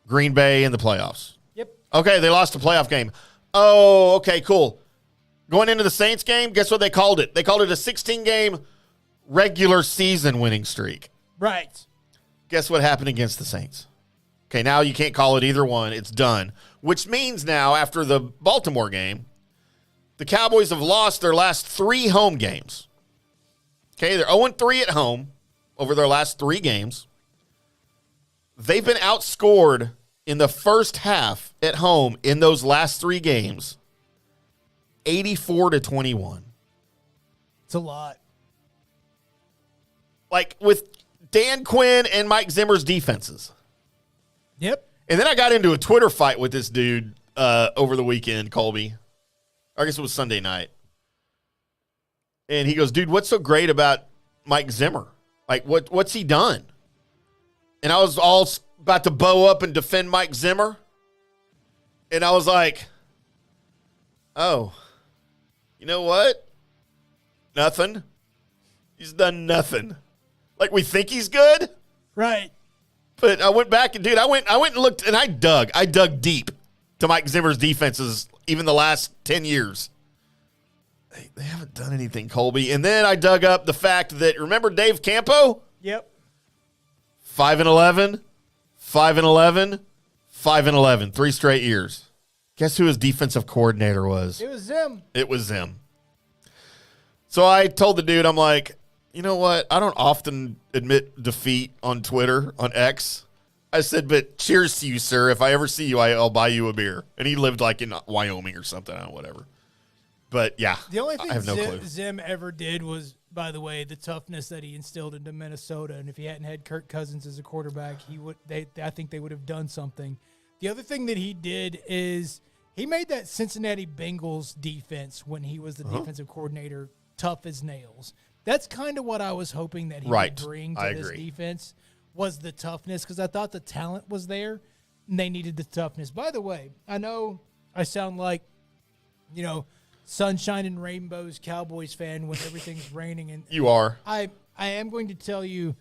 Green Bay in the playoffs. Yep. Okay, they lost a playoff game. Oh, okay, cool. Going into the Saints game, guess what they called it? They called it a 16-game regular season winning streak. Right. Guess what happened against the Saints? Okay, now you can't call it either one. It's done. Which means now, after the Baltimore game, the Cowboys have lost their last 3 home games. Okay, they're 0-3 at home over their last 3 games. They've been outscored in the first half at home in those last 3 games, 84-21. It's a lot. Like with Dan Quinn and Mike Zimmer's defenses. Yep. And then I got into a Twitter fight with this dude over the weekend, Colby. I guess it was Sunday night. And he goes, dude, what's so great about Mike Zimmer? Like, what's he done? And I was all about to bow up and defend Mike Zimmer. And I was like, oh, you know what? Nothing. He's done nothing. Like, we think he's good? Right. But I went back and, dude, I went and looked, and I dug deep to Mike Zimmer's defenses even the last 10 years. They haven't done anything, Colby. And then I dug up the fact that, remember Dave Campo? Yep. 5-11, 5-11, 5-11, 3 straight years. Guess who his defensive coordinator was? It was them. It was them. So I told the dude, I'm like, you know what? I don't often admit defeat on Twitter, on X. I said, but cheers to you, sir. If I ever see you, I'll buy you a beer. And he lived like in Wyoming or something, I don't know, whatever. But yeah, The only I thing have no clue. Zim ever did was, by the way, the toughness that he instilled into Minnesota. And if he hadn't had Kirk Cousins as a quarterback, I think they would have done something. The other thing that he did is he made that Cincinnati Bengals defense when he was the defensive coordinator tough as nails. That's kind of what I was hoping that he would bring to this defense was the toughness, because I thought the talent was there and they needed the toughness. By the way, I know I sound like, sunshine and rainbows Cowboys fan when everything's raining. And You are. I am going to tell you,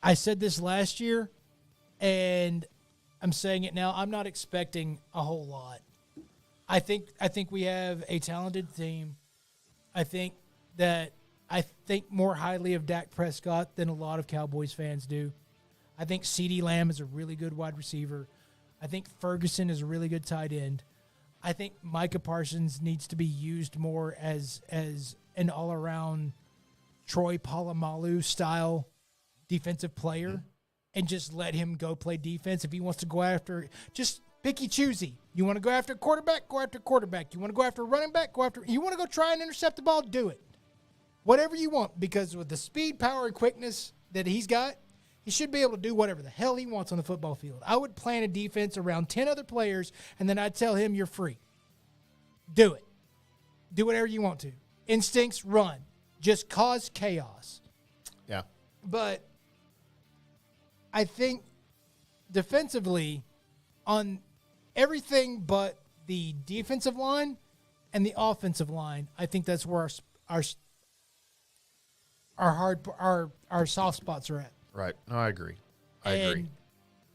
I said this last year, and I'm saying it now. I'm not expecting a whole lot. I think we have a talented team. I think more highly of Dak Prescott than a lot of Cowboys fans do. I think CeeDee Lamb is a really good wide receiver. I think Ferguson is a really good tight end. I think Micah Parsons needs to be used more as an all-around Troy Polamalu style defensive player and just let him go play defense. If he wants to go after, just picky choosy. You want to go after quarterback, go after quarterback. You want to go after running back, go after. You want to go try and intercept the ball, do it. Whatever you want, because with the speed, power, and quickness that he's got, he should be able to do whatever the hell he wants on the football field. I would plan a defense around 10 other players, and then I'd tell him you're free. Do it. Do whatever you want to. Instincts, run. Just cause chaos. Yeah. But I think defensively, on everything but the defensive line and the offensive line, I think that's where our soft spots are at. Right. No, I agree. I agree.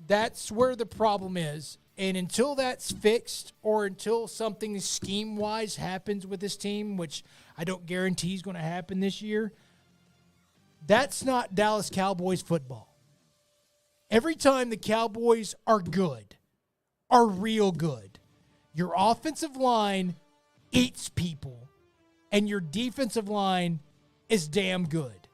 That's where the problem is. And until that's fixed, or until something scheme-wise happens with this team, which I don't guarantee is going to happen this year, that's not Dallas Cowboys football. Every time the Cowboys are good, are real good, your offensive line eats people, and your defensive line is damn good.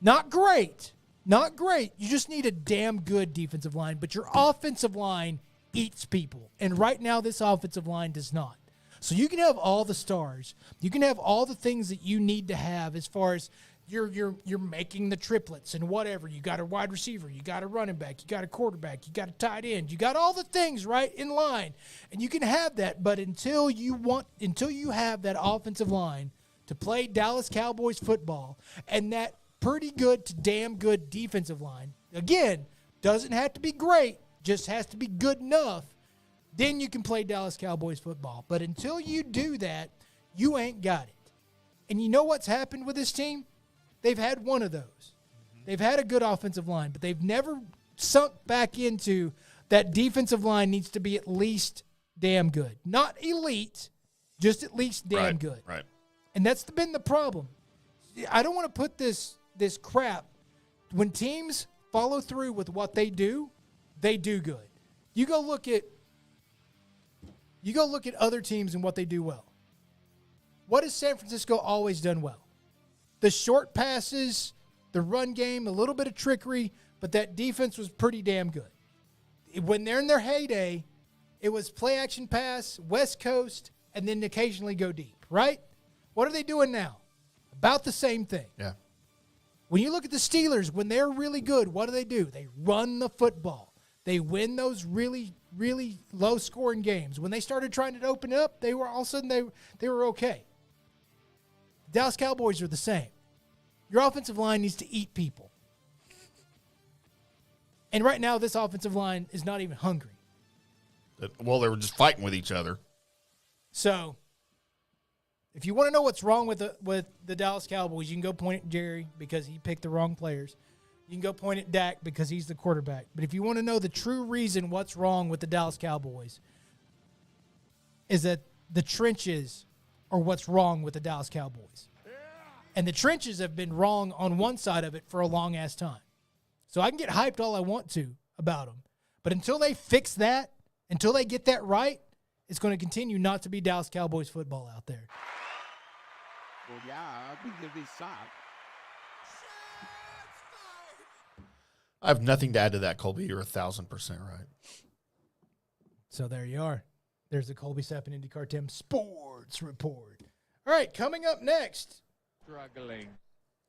Not great. Not great. You just need a damn good defensive line, but your offensive line eats people. And right now, this offensive line does not. So you can have all the stars. You can have all the things that you need to have as far as you're making the triplets and whatever. You got a wide receiver, you got a running back, you got a quarterback, you got a tight end, you got all the things right in line. And you can have that, but until you have that offensive line to play Dallas Cowboys football and that pretty good to damn good defensive line, again, doesn't have to be great, just has to be good enough, then you can play Dallas Cowboys football. But until you do that, you ain't got it. And you know what's happened with this team? They've had one of those. They've had a good offensive line, but they've never sunk back into that defensive line needs to be at least damn good. Not elite, just at least damn good. Right. And that's been the problem. I don't want to put this crap. When teams follow through with what they do good. You go look at other teams and what they do well. What has San Francisco always done well? The short passes, the run game, a little bit of trickery, but that defense was pretty damn good. When they're in their heyday, it was play action pass, West Coast, and then occasionally go deep, right? What are they doing now? About the same thing. Yeah. When you look at the Steelers, when they're really good, what do? They run the football. They win those really, really low-scoring games. When they started trying to open it up, they were all of a sudden they were okay. Dallas Cowboys are the same. Your offensive line needs to eat people. And right now, this offensive line is not even hungry. Well, they were just fighting with each other. So, if you want to know what's wrong with the Dallas Cowboys, you can go point at Jerry because he picked the wrong players. You can go point at Dak because he's the quarterback. But if you want to know the true reason what's wrong with the Dallas Cowboys, is that the trenches are what's wrong with the Dallas Cowboys. And the trenches have been wrong on one side of it for a long-ass time. So I can get hyped all I want to about them. But until they fix that, until they get that right, it's going to continue not to be Dallas Cowboys football out there. Well, yeah, I think it'll be soft. I have nothing to add to that, Colby. You're 1,000% right. So there you are. There's the Colby Sapp and IndyCar Tim Sports Report. All right, coming up next. Struggling.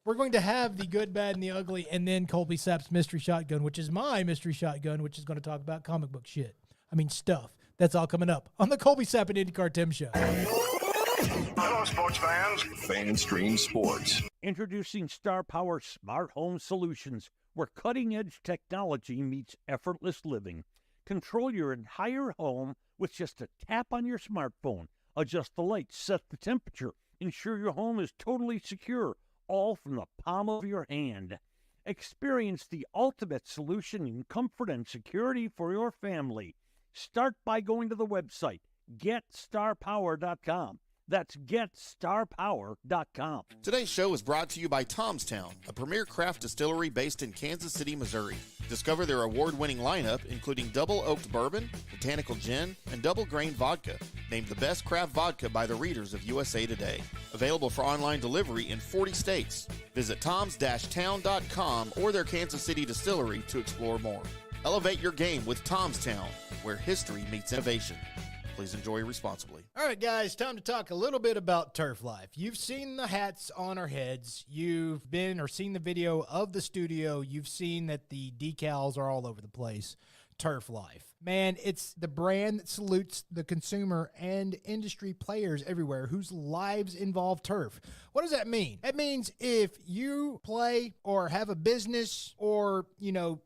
We're going to have the good, bad, and the ugly, and then Colby Sapp's mystery shotgun, which is my mystery shotgun, which is going to talk about comic book shit. I mean, stuff. That's all coming up on the Colby Sapp and IndyCar Tim Show. Hello, sports fans. FanStream Sports. Introducing Star Power Smart Home Solutions, where cutting-edge technology meets effortless living. Control your entire home with just a tap on your smartphone. Adjust the lights, set the temperature, ensure your home is totally secure, all from the palm of your hand. Experience the ultimate solution in comfort and security for your family. Start by going to the website, GetStarPower.com. That's GetStarPower.com. Today's show is brought to you by Tom's Town, a premier craft distillery based in Kansas City, Missouri. Discover their award-winning lineup, including double oaked bourbon, botanical gin, and double grain vodka, named the best craft vodka by the readers of USA Today. Available for online delivery in 40 states. Visit toms-town.com or their Kansas City distillery to explore more. Elevate your game with Tom's Town, where history meets innovation. Please enjoy responsibly. All right, guys, time to talk a little bit about turf life. You've seen the hats on our heads. You've been or seen the video of the studio. You've seen that the decals are all over the place. Turf Life. Man, it's the brand that salutes the consumer and industry players everywhere whose lives involve turf. What does that mean? That means if you play or have a business or,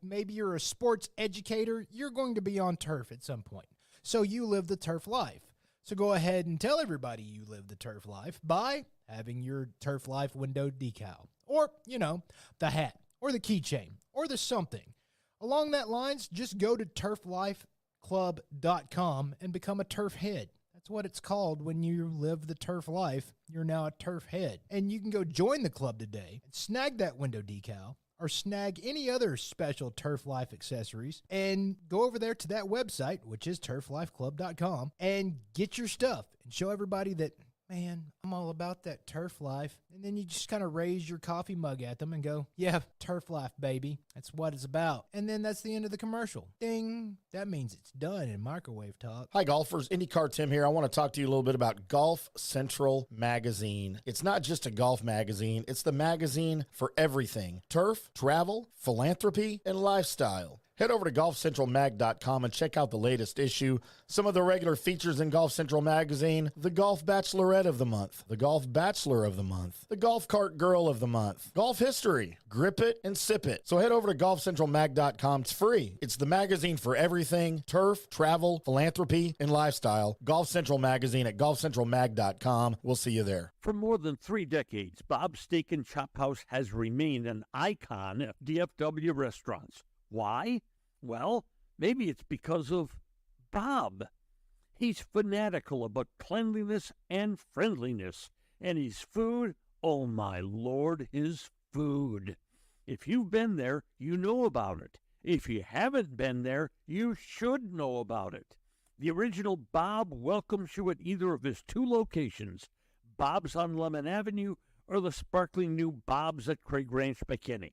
maybe you're a sports educator, you're going to be on turf at some point. So you live the turf life. So go ahead and tell everybody you live the turf life by having your Turf Life window decal or, the hat or the keychain or the something. Along that lines, just go to turflifeclub.com and become a turf head. That's what it's called when you live the turf life. You're now a turf head. And you can go join the club today and snag that window decal or snag any other special Turf Life accessories and go over there to that website, which is turflifeclub.com, and get your stuff and show everybody that, man, I'm all about that turf life. And then you just kind of raise your coffee mug at them and go, yeah, turf life, baby. That's what it's about. And then that's the end of the commercial. Ding. That means it's done in microwave talk. Hi, golfers. IndyCar Tim here. I want to talk to you a little bit about Golf Central Magazine. It's not just a golf magazine. It's the magazine for everything. Turf, travel, philanthropy, and lifestyle. Head over to golfcentralmag.com and check out the latest issue. Some of the regular features in Golf Central Magazine: the Golf Bachelorette of the Month, the Golf Bachelor of the Month, the Golf Cart Girl of the Month, Golf History, Grip It and Sip It. So head over to golfcentralmag.com. It's free. It's the magazine for everything: turf, travel, philanthropy, and lifestyle. Golf Central Magazine at golfcentralmag.com. We'll see you there. For more than 3 decades, Bob's Steak and Chop House has remained an icon of DFW restaurants. Why? Well, maybe it's because of Bob. He's fanatical about cleanliness and friendliness, and his food, oh my Lord, his food. If you've been there, you know about it. If you haven't been there, you should know about it. The original Bob welcomes you at either of his 2 locations, Bob's on Lemon Avenue or the sparkling new Bob's at Craig Ranch McKinney.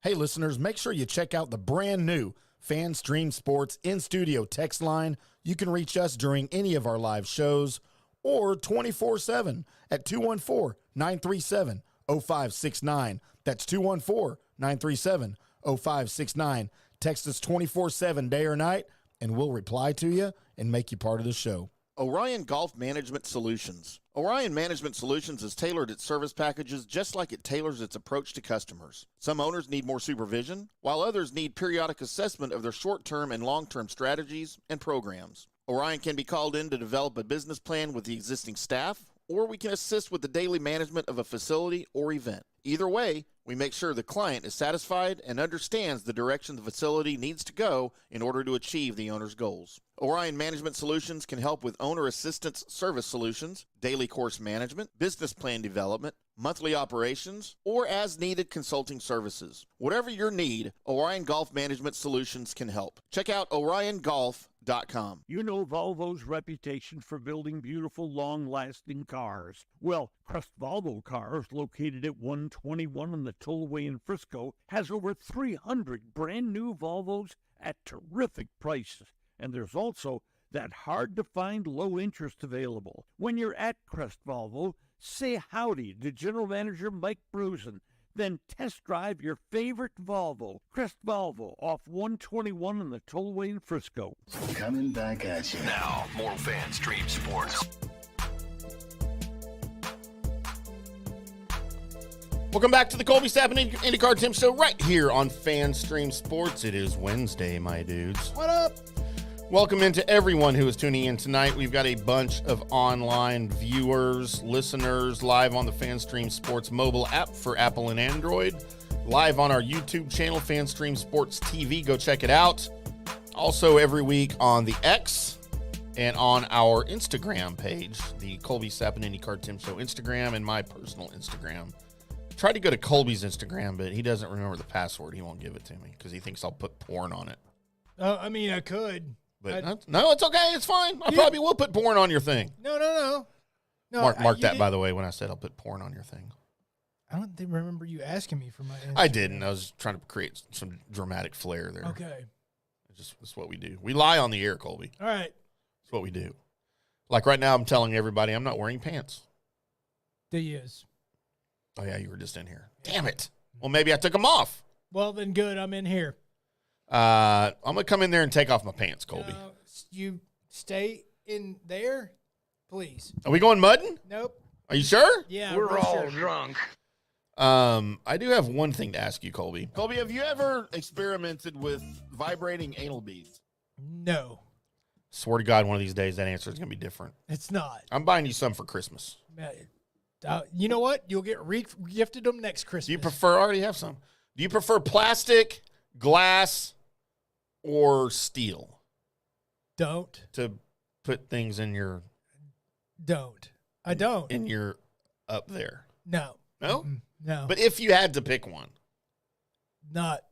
Hey, listeners, make sure you check out the brand new FanStream Sports in-studio text line. You can reach us during any of our live shows or 24/7 at 214-937-0569. That's 214-937-0569. Text us 24/7, day or night, and we'll reply to you and make you part of the show. Orion Golf Management Solutions. Orion Management Solutions has tailored its service packages just like it tailors its approach to customers. Some owners need more supervision, while others need periodic assessment of their short-term and long-term strategies and programs. Orion can be called in to develop a business plan with the existing staff, or we can assist with the daily management of a facility or event. Either way, we make sure the client is satisfied and understands the direction the facility needs to go in order to achieve the owner's goals. Orion Management Solutions can help with owner assistance service solutions, daily course management, business plan development, monthly operations, or as-needed consulting services. Whatever your need, Orion Golf Management Solutions can help. Check out OrionGolf.com. You know Volvo's reputation for building beautiful, long-lasting cars. Well, Crest Volvo Cars, located at 121 on the Tollway in Frisco, has over 300 brand-new Volvos at terrific prices. And there's also that hard-to-find low interest available. When you're at Crest Volvo, say howdy to General Manager Mike Brusen. Then test drive your favorite Volvo. Crest Volvo, off 121 on the Tollway in Frisco. Coming back at you. Now, more FanStream Sports. Welcome back to the Colby Stapp and IndyCar Tim Show right here on FanStream Sports. It is Wednesday, my dudes. What up? Welcome into everyone who is tuning in tonight. We've got a bunch of online viewers, listeners, live on the FanStream Sports mobile app for Apple and Android, live on our YouTube channel, FanStream Sports TV. Go check it out. Also every week on the X and on our Instagram page, the Colby Stapp and IndyCar Tim Show Instagram and my personal Instagram. Tried to go to Colby's Instagram, but he doesn't remember the password. He won't give it to me because he thinks I'll put porn on it. I mean, I could. But no, it's okay. It's fine. I probably will put porn on your thing. No. Mark that, by the way, when I said I'll put porn on your thing. I don't remember you asking me for my Instagram. I didn't. I was trying to create some dramatic flair there. Okay. It's what we do. We lie on the air, Colby. All right. It's what we do. Like right now, I'm telling everybody I'm not wearing pants. There he is. Oh, yeah, you were just in here. Damn it. Well, maybe I took them off. Well, then good. I'm in here. I'm going to come in there and take off my pants, Colby. You stay in there, please. Are we going mudding? Nope. Are you sure? Yeah, We're all drunk. I do have one thing to ask you, Colby. Colby, have you ever experimented with vibrating anal beads? No. Swear to God, one of these days that answer is going to be different. It's not. I'm buying you some for Christmas. You know what? You'll get gifted them next Christmas. Do you prefer, I already have some. Do you prefer plastic, glass, or steel? Don't. To put things in your... Don't. I don't. In your up there. No. No? Mm-mm. No. But if you had to pick one. Not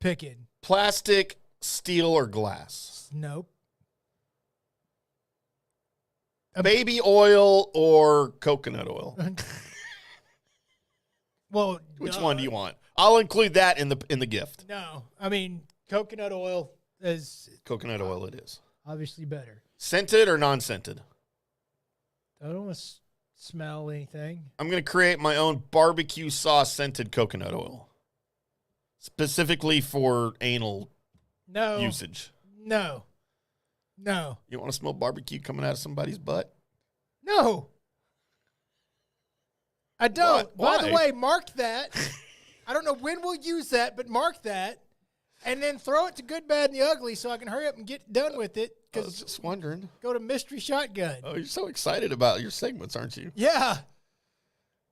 picking. Plastic, steel, or glass? Nope. Baby oil or coconut oil? Well, Which one do you want? I'll include that in the gift. No, I mean coconut oil is Coconut oil it is. obviously better. Scented or non-scented? I don't want to smell anything. I'm going to create my own barbecue sauce scented coconut oil. Specifically for anal usage. No. You want to smell barbecue coming out of somebody's butt? No. I don't. Why? By the way, mark that. I don't know when we'll use that, but mark that. And then throw it to Good, Bad, and the Ugly so I can hurry up and get done with it. I was just wondering. Go to Mystery Shotgun. Oh, you're so excited about your segments, aren't you? Yeah.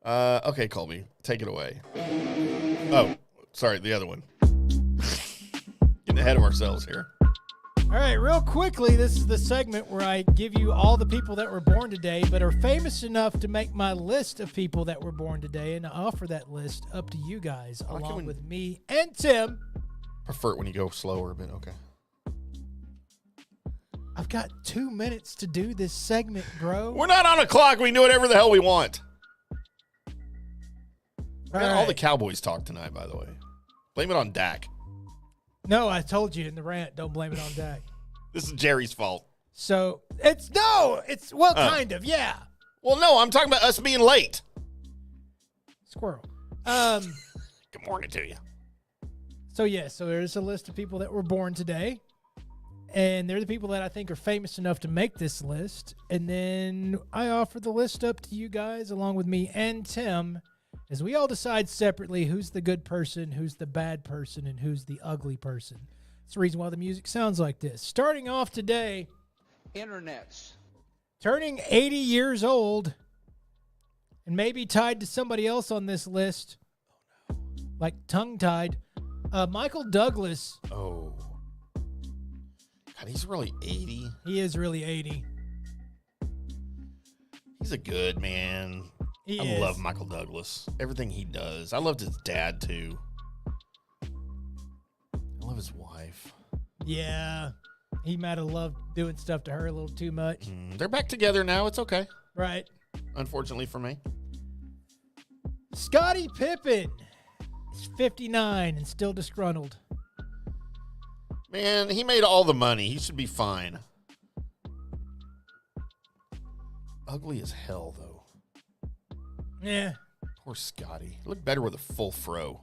Okay, Colby, take it away. Oh, sorry, the other one. Getting ahead of ourselves here. All right, real quickly, this is the segment where I give you all the people that were born today but are famous enough to make my list of people that were born today, and I offer that list up to you guys along with me and Tim. Prefer it when you go slower, but okay. I've got 2 minutes to do this segment, bro. We're not on a clock. We can do whatever the hell we want. All the Cowboys talk tonight, by the way. Blame it on Dak. No, I told you in the rant, don't blame it on Dak. This is Jerry's fault. So, it's kind of, yeah. Well, no, I'm talking about us being late. Squirrel. Good morning to you. So there's a list of people that were born today. And they're the people that I think are famous enough to make this list. And then I offer the list up to you guys along with me and Tim as we all decide separately who's the good person, who's the bad person, and who's the ugly person. That's the reason why the music sounds like this. Starting off today, Internets. turning 80 years old and maybe tied to somebody else on this list, like tongue-tied, Michael Douglas. Oh. God, he's really 80. He is really 80. He's a good man. I love Michael Douglas. Everything he does. I loved his dad, too. I love his wife. Yeah. He might have loved doing stuff to her a little too much. They're back together now. It's okay. Right. Unfortunately for me. Scottie Pippen. He's 59 and still disgruntled. Man, he made all the money. He should be fine. Ugly as hell, though. Yeah. Poor Scotty. Looked better with a full fro.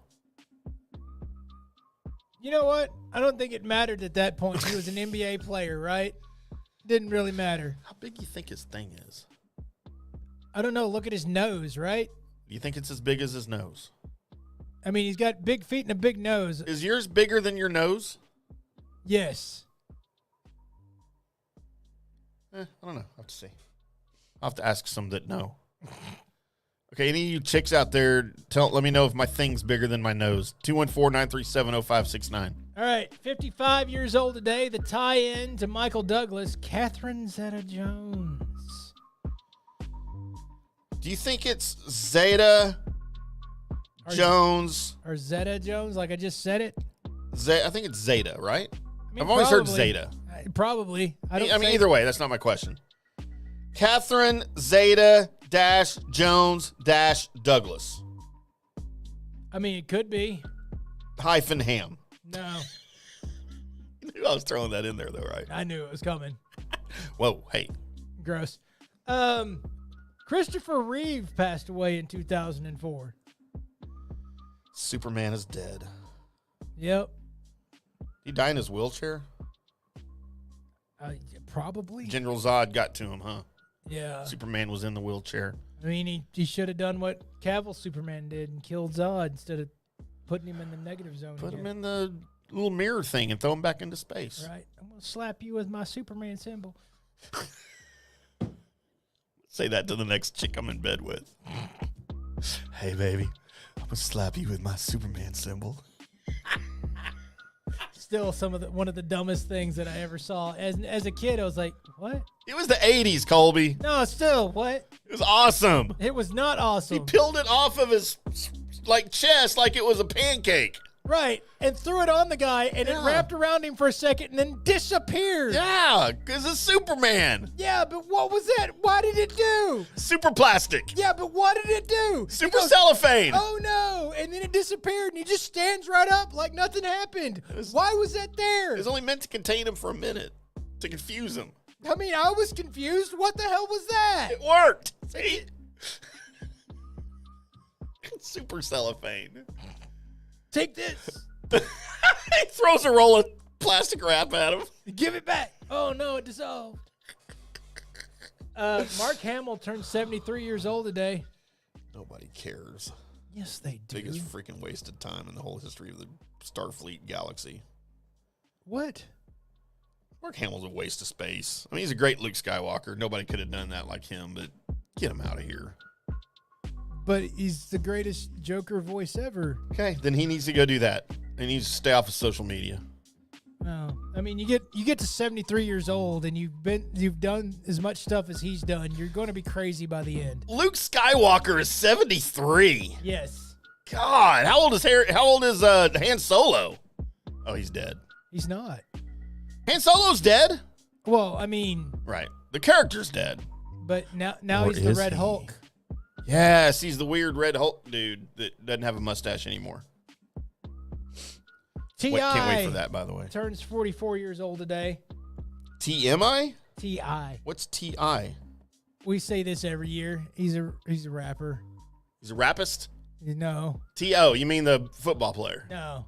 You know what? I don't think it mattered at that point. He was an NBA player, right? Didn't really matter. How big do you think his thing is? I don't know. Look at his nose, right? Do you think it's as big as his nose? I mean, he's got big feet and a big nose. Is yours bigger than your nose? Yes. I don't know. I'll have to see. I'll have to ask some that know. Okay, any of you chicks out there, let me know if my thing's bigger than my nose. 214-937-0569. All right, 55 years old today, the tie-in to Michael Douglas, Catherine Zeta-Jones. Do you think it's Zeta Jones? Or Zeta-Jones, like I just said it? I think it's Zeta, right? I mean, I've always heard Zeta. Probably. I mean, either way, that's not my question. Catherine Zeta-Jones-Douglas. I mean, it could be. Hyphen Ham. No. You knew I was throwing that in there, though, right? I knew it was coming. Whoa, hey. Gross. Christopher Reeve passed away in 2004. Superman is dead. Yep. He died in his wheelchair? Probably. General Zod got to him, huh? Yeah. Superman was in the wheelchair. I mean, he should have done what Cavill Superman did and killed Zod instead of putting him in the negative zone. Put him in the little mirror thing and throw him back into space. Right. I'm going to slap you with my Superman symbol. Say that to the next chick I'm in bed with. Hey, baby, I'm going to slap you with my Superman symbol. Still one of the dumbest things that I ever saw. As a kid, I was like, what? It was the 80s, Colby. No, still, what? It was awesome. It was not awesome. He peeled it off of his chest like it was a pancake. Right, and threw it on the guy, and it wrapped around him for a second and then disappeared. Yeah, because it's Superman. Yeah, but what was that? Why did it do? Super plastic. Yeah, but what did it do? Super cellophane. Oh, no. And then it disappeared, and he just stands right up like nothing happened. Why was that there? It was only meant to contain him for a minute, to confuse him. I mean, I was confused. What the hell was that? It worked. See? Super cellophane. Take this. He throws a roll of plastic wrap at him. Give it back. Oh, no, it dissolved. Mark Hamill turned 73 years old today. Nobody cares. Yes, they do. Biggest freaking waste of time in the whole history of the Starfleet galaxy. What? Mark Hamill's a waste of space. I mean, he's a great Luke Skywalker. Nobody could have done that like him, but get him out of here. But he's the greatest Joker voice ever. Okay, then he needs to go do that. He needs to stay off of social media. No, I mean you get to 73 years old and you've done as much stuff as he's done. You're going to be crazy by the end. Luke Skywalker is 73. Yes. God, how old is Han Solo? Oh, he's dead. He's not. Han Solo's dead? Well, I mean, Right. The character's dead. but now Or he's the is Red he? Hulk. Yes, he's the weird Red Hulk dude that doesn't have a mustache anymore. T.I. Can't wait for that, by the way. turns 44 years old today. TMI? T.I. What's TI? We say this every year. He's a rapper. He's a rapist? No. T.O., you mean the football player? No.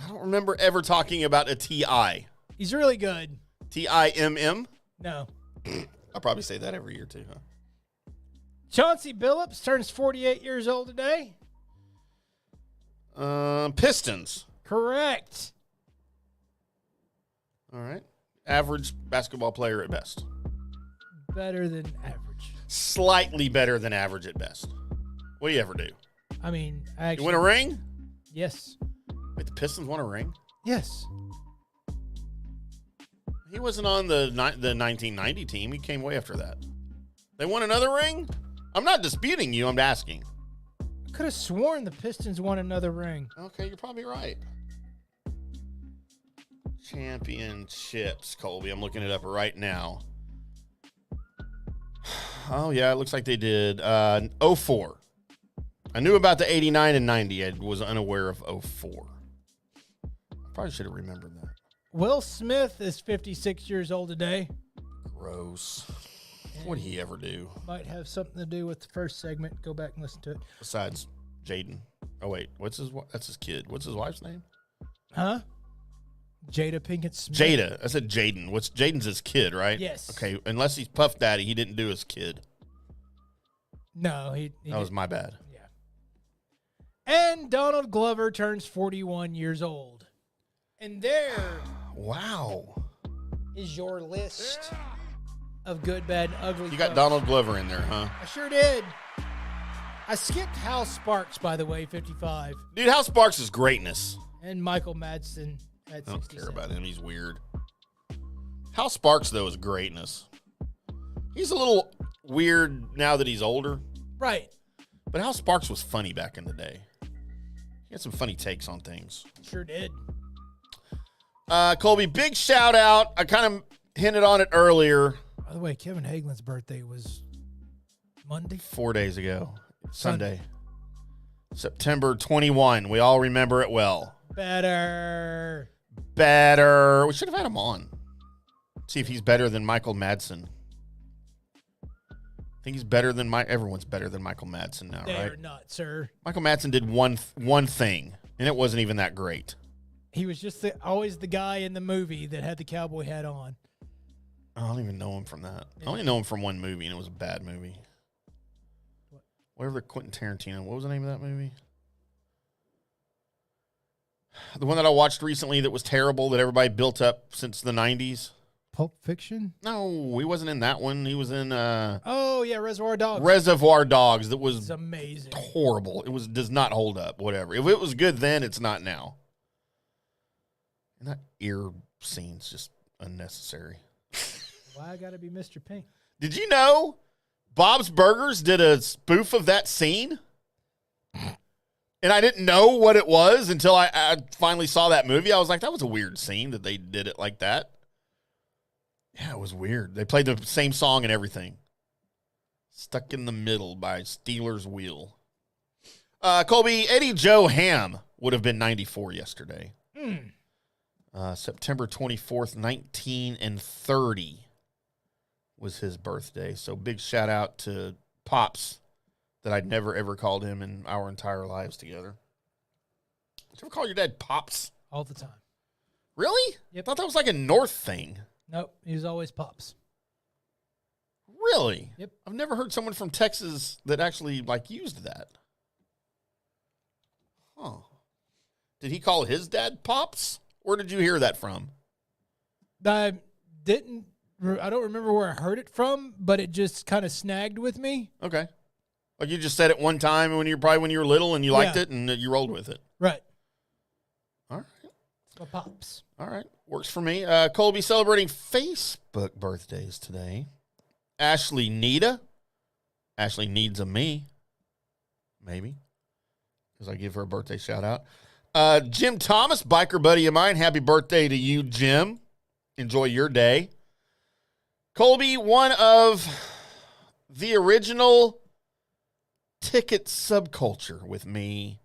I don't remember ever talking about a T.I. He's really good. T-I-M-M? No. I'll probably say that every year, too, huh? Chauncey Billups turns 48 years old today. Pistons. Correct. All right. Average basketball player at best. Better than average. Slightly better than average at best. What do you ever do? I mean, You actually. win a ring? Yes. Wait, the Pistons won a ring? Yes. He wasn't on the 1990 team. He came way after that. They won another ring? I'm not disputing you. I'm asking. I could have sworn the Pistons won another ring. Okay, you're probably right. Championships, Colby. I'm looking it up right now. Oh, yeah, it looks like they did. 04. I knew about the 89 and 90. I was unaware of 04. I probably should have remembered that. Will Smith is 56 years old today. Gross. What did he ever do? Might have something to do with the first segment. Go back and listen to it. Besides Jaden. Oh, wait. That's his kid. What's his wife's name? Huh? Jada Pinkett Smith. Jada. I said Jaden. Jaden's his kid, right? Yes. Okay. Unless he's Puff Daddy, he didn't do his kid. No, he That was my bad. Yeah. And Donald Glover turns 41 years old. And there Wow. is your list of good, bad, and ugly. You got folks. Donald Glover in there, huh? I sure did. I skipped Hal Sparks, by the way, 55. Dude, Hal Sparks is greatness. And Michael Madsen at 67. I don't care about him. He's weird. Hal Sparks, though, is greatness. He's a little weird now that he's older. Right. But Hal Sparks was funny back in the day. He had some funny takes on things. Sure did. Colby, big shout out. I kind of hinted on it earlier. By the way, Kevin Hagelin's birthday was Monday. 4 days ago. Sunday. September 21. We all remember it well. Better. We should have had him on. See if he's better than Michael Madsen. I think he's better than everyone's better than Michael Madsen now, They right? are not, sir. Michael Madsen did one thing, and it wasn't even that great. He was just always the guy in the movie that had the cowboy hat on. I don't even know him from that. I only know him from one movie, and it was a bad movie. Whatever Quentin Tarantino. What was the name of that movie? The one that I watched recently that was terrible that everybody built up since the 90s. Pulp Fiction? No, he wasn't in that one. He was in Oh, yeah, Reservoir Dogs. Reservoir Dogs. That was It's amazing. horrible. It does not hold up, whatever. If it was good then, it's not now. And that ear scene's just unnecessary. Why I gotta be Mr. Pink? Did you know Bob's Burgers did a spoof of that scene? And I didn't know what it was until I finally saw that movie. I was like, that was a weird scene that they did it like that. Yeah, it was weird. They played the same song and everything. Stuck in the Middle by Steelers Wheel. Colby, Eddie Joe Ham would have been 94 yesterday. September 24th, 1930 was his birthday. So big shout out to Pops that I'd never, ever called him in our entire lives together. Did you ever call your dad Pops? All the time. Really? Yep. I thought that was like a North thing. Nope, he was always Pops. Really? Yep. I've never heard someone from Texas that actually like used that. Huh. Did he call his dad Pops? Where did you hear that from? I don't remember where I heard it from, but it just kind of snagged with me. Okay. Like you just said it one time when you were little and you liked it and you rolled with it. Right. All right. It's my Pops. All right. Works for me. Colby celebrating Facebook birthdays today. Ashley Nita. Ashley needs a me. Maybe. Because I give her a birthday shout out. Jim Thomas, biker buddy of mine. Happy birthday to you, Jim. Enjoy your day. Colby, one of the original ticket subculture with me.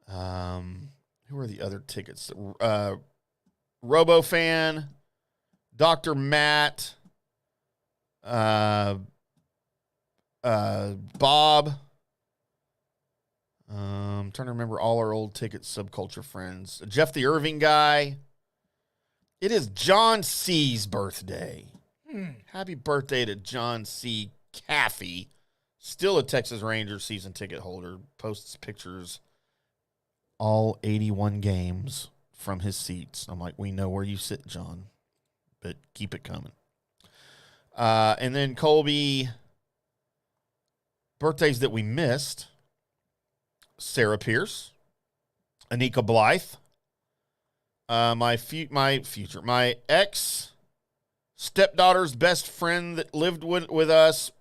Who are the other tickets? RoboFan, Dr. Matt, Bob. I'm trying to remember all our old ticket subculture friends. Jeff the Irving guy. It is John C's birthday. Happy birthday to John C. Caffey. Still a Texas Rangers season ticket holder. Posts pictures all 81 games from his seats. I'm like, we know where you sit, John, but keep it coming. And then Colby, birthdays that we missed. Sarah Pierce, Anika Blythe, my ex stepdaughter's best friend that lived with us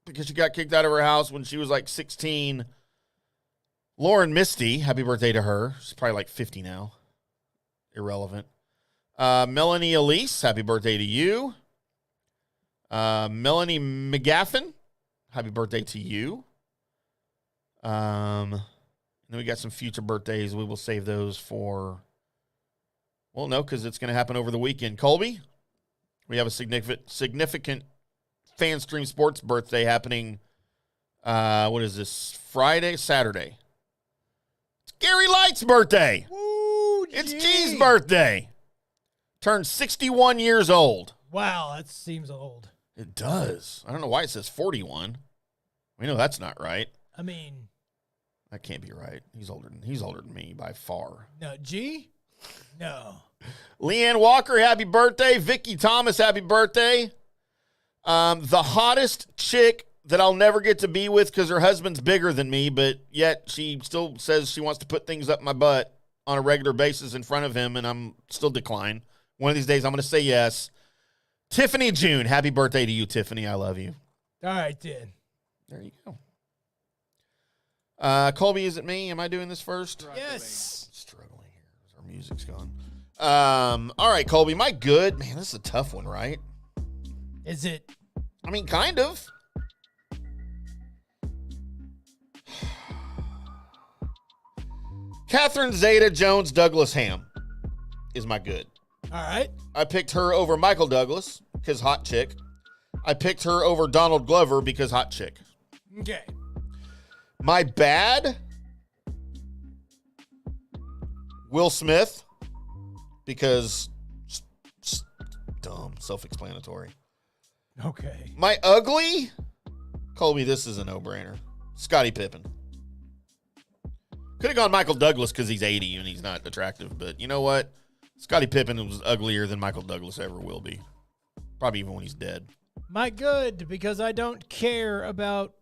because she got kicked out of her house when she was like 16. Lauren Misty, happy birthday to her. She's probably like 50 now. Irrelevant. Melanie Elise, happy birthday to you. Melanie McGaffin, happy birthday to you. And then we got some future birthdays. We will save those for, well, no, because it's going to happen over the weekend. Colby, we have a significant Fan Stream Sports birthday happening. What is this? Saturday. It's Gary Light's birthday. Woo, it's G's birthday. Turned 61 years old. Wow, that seems old. It does. I don't know why it says 41. We know that's not right. I mean, that can't be right. He's older than me by far. No, G? No. Leanne Walker, happy birthday. Vicky Thomas, happy birthday. The hottest chick that I'll never get to be with because her husband's bigger than me, but yet she still says she wants to put things up my butt on a regular basis in front of him, and I'm still decline. One of these days I'm going to say yes. Tiffany June, happy birthday to you, Tiffany. I love you. All right, then. There you go. Colby, is it me? Am I doing this first? Yes. Struggling here. Our music's gone. All right, Colby. My good. Man, this is a tough one, right? Is it? I mean, kind of. Catherine Zeta Jones Douglas Ham is my good. All right. I picked her over Michael Douglas because hot chick. I picked her over Donald Glover because hot chick. Okay. My bad, Will Smith, because dumb, self-explanatory. Okay. My ugly, Colby, this is a no-brainer. Scottie Pippen. Could have gone Michael Douglas because he's 80 and he's not attractive, but you know what? Scottie Pippen was uglier than Michael Douglas ever will be. Probably even when he's dead. My good, because I don't care about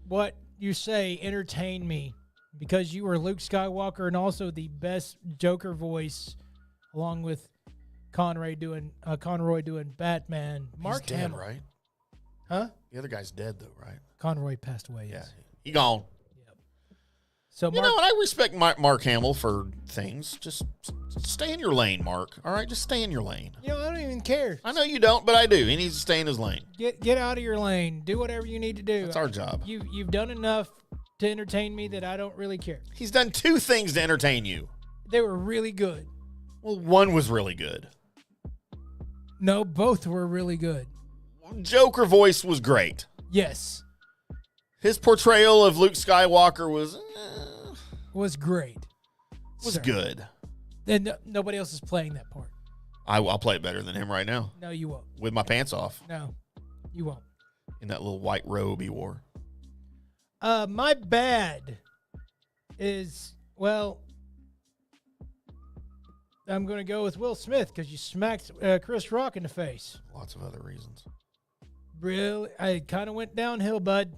what you say. Entertain me. Because you were Luke Skywalker and also the best Joker voice, along with Conroy doing Batman. Mark he's dead, Hamill. right? Huh? The other guy's dead, though, right? Conroy passed away, Yeah. yes. He gone. Yep. So You Mark, know, and I respect Mark Hamill for things. Just stay in your lane, Mark. All right, just stay in your lane. I don't even care. I know you don't, but I do. He needs to stay in his lane. Get out of your lane. Do whatever you need to do. That's our job. You've done enough to entertain me that I don't really care. He's done 2 things to entertain you. They were really good. Well, one was really good. No, both were really good. Joker voice was great. Yes, His portrayal of Luke Skywalker was great. was Sir. good. And nobody else is playing that part. I'll play it better than him right now No, you won't. with my pants off No, you won't. in that little white robe he wore. My bad is, well, I'm going to go with Will Smith because you smacked Chris Rock in the face. Lots of other reasons. Really? I kind of went downhill, bud.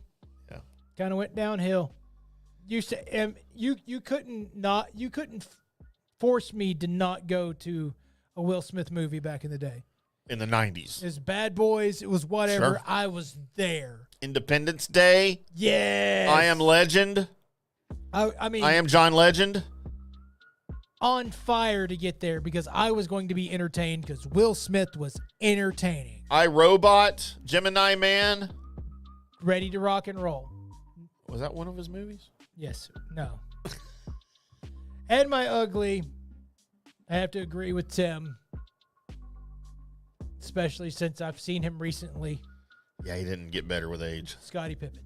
Yeah. Kind of went downhill. You couldn't force me to not go to a Will Smith movie back in the day. In the 90s. It was Bad Boys. It was whatever. Sure. I was there. Independence Day. Yeah. I Am Legend. I mean, I Am John Legend. on fire to get there because I was going to be entertained because Will Smith was entertaining. I, Robot. Gemini Man. Ready to rock and roll. Was that one of his movies? Yes. No. And my ugly, I have to agree with Tim, especially since I've seen him recently. Yeah, he didn't get better with age. Scottie Pippen.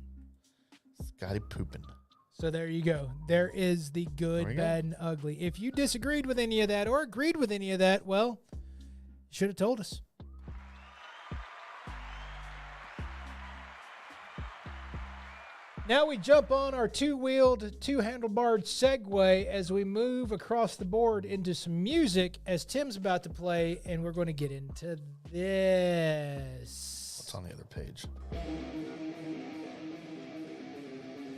Scotty pooping. So there you go. There is the There good, you bad, and ugly. If you disagreed with any of that or agreed with any of that, well, you should have told us. Now we jump on our two-wheeled, two-handlebarred Segway as we move across the board into some music as Tim's about to play, and we're going to get into this. What's on the other page?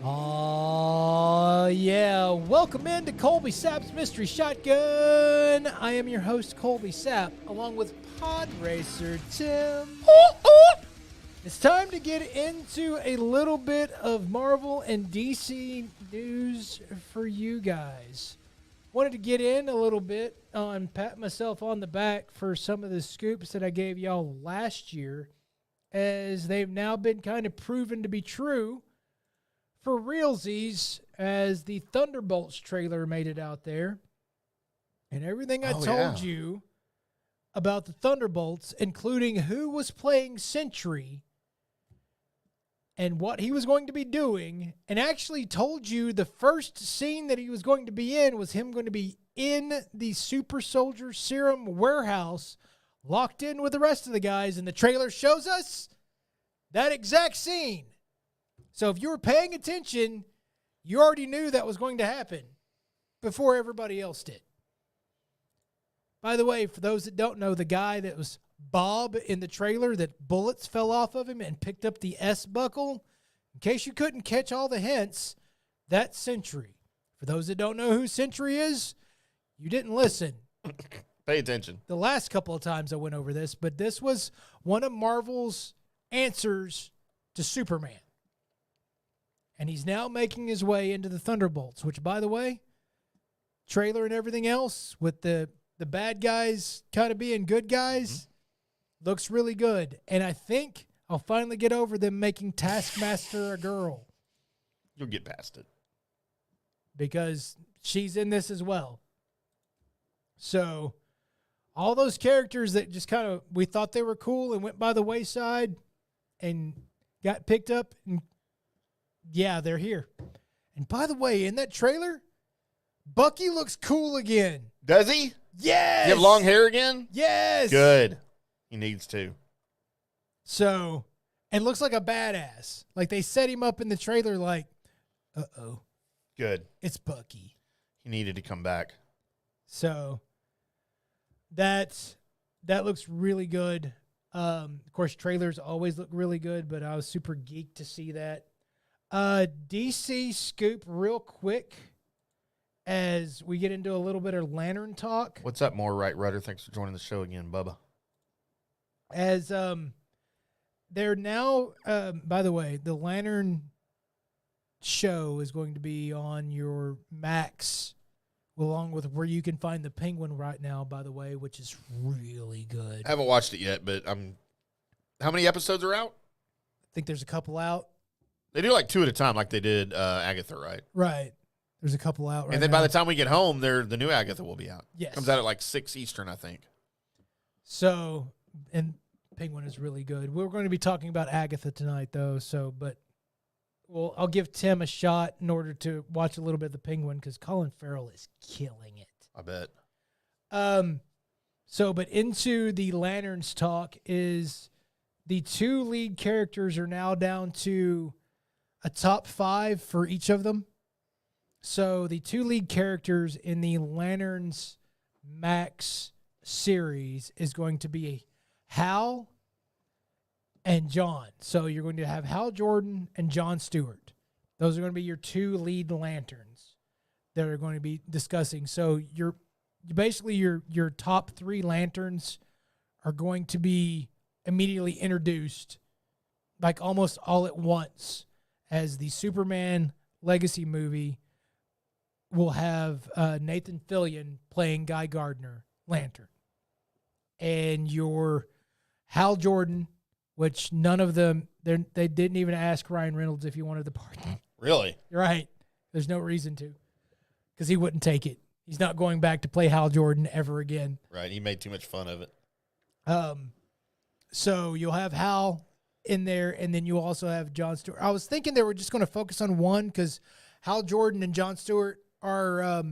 Oh, yeah. Welcome into Colby Sapp's Mystery Shotgun. I am your host, Colby Sapp, along with Pod Racer Tim. It's time to get into a little bit of Marvel and DC news for you guys. Wanted to get in a little bit on pat myself on the back for some of the scoops that I gave y'all last year, as they've now been kind of proven to be true for realsies, as the Thunderbolts trailer made it out there. And everything I told you about the Thunderbolts, including who was playing Sentry and what he was going to be doing, and actually told you the first scene that he was going to be in was him going to be in the Super Soldier Serum warehouse, locked in with the rest of the guys, and the trailer shows us that exact scene. So if you were paying attention, you already knew that was going to happen before everybody else did. By the way, for those that don't know, the guy that was Bob in the trailer that bullets fell off of him and picked up the S buckle, in case you couldn't catch all the hints, that's Sentry. For those that don't know who Sentry is, you didn't listen. Pay attention. The last couple of times I went over this, but this was one of Marvel's answers to Superman. And he's now making his way into the Thunderbolts, which, by the way, trailer and everything else, with the bad guys kind of being good guys, looks really good. And I think I'll finally get over them making Taskmaster a girl. You'll get past it. Because she's in this as well. So all those characters that just kind of, we thought they were cool and went by the wayside and got picked up, and yeah, they're here. And by the way, in that trailer, Bucky looks cool again. Does he? Yes. You have long hair again? Yes. Good. He needs to. So, and looks like a badass. Like they set him up in the trailer like, uh-oh. Good. It's Bucky. He needed to come back. So, that looks really good. Of course, trailers always look really good, but I was super geeked to see that. DC scoop real quick as we get into a little bit of Lantern talk. What's up, More Right Rudder? Thanks for joining the show again, Bubba. As they're now, by the way, the Lantern show is going to be on your Max, along with where you can find the Penguin right now, by the way, which is really good. I haven't watched it yet, but how many episodes are out? I think there's a couple out. They do like 2 at a time, like they did Agatha, right? Right. There's a couple out right And then now. by the time we get home, the new Agatha will be out. Yes. Comes out at like 6 Eastern, I think. So, and Penguin is really good. We're going to be talking about Agatha tonight, though. Well, I'll give Tim a shot in order to watch a little bit of the Penguin because Colin Farrell is killing it. I bet. But into the Lanterns talk is the 2 lead characters are now down to a top 5 for each of them. So the 2 lead characters in the Lanterns Max series is going to be Hal and John. So you're going to have Hal Jordan and John Stewart. Those are going to be your 2 lead lanterns that are going to be discussing. So your top 3 lanterns are going to be immediately introduced, like almost all at once, as the Superman Legacy movie will have Nathan Fillion playing Guy Gardner, Lantern. And your Hal Jordan, which none of them, they didn't even ask Ryan Reynolds if he wanted the part. Really? You're right. There's no reason to, because he wouldn't take it. He's not going back to play Hal Jordan ever again. Right. He made too much fun of it. So you'll have Hal in there, and then you also have John Stewart. I was thinking they were just going to focus on one because Hal Jordan and John Stewart are,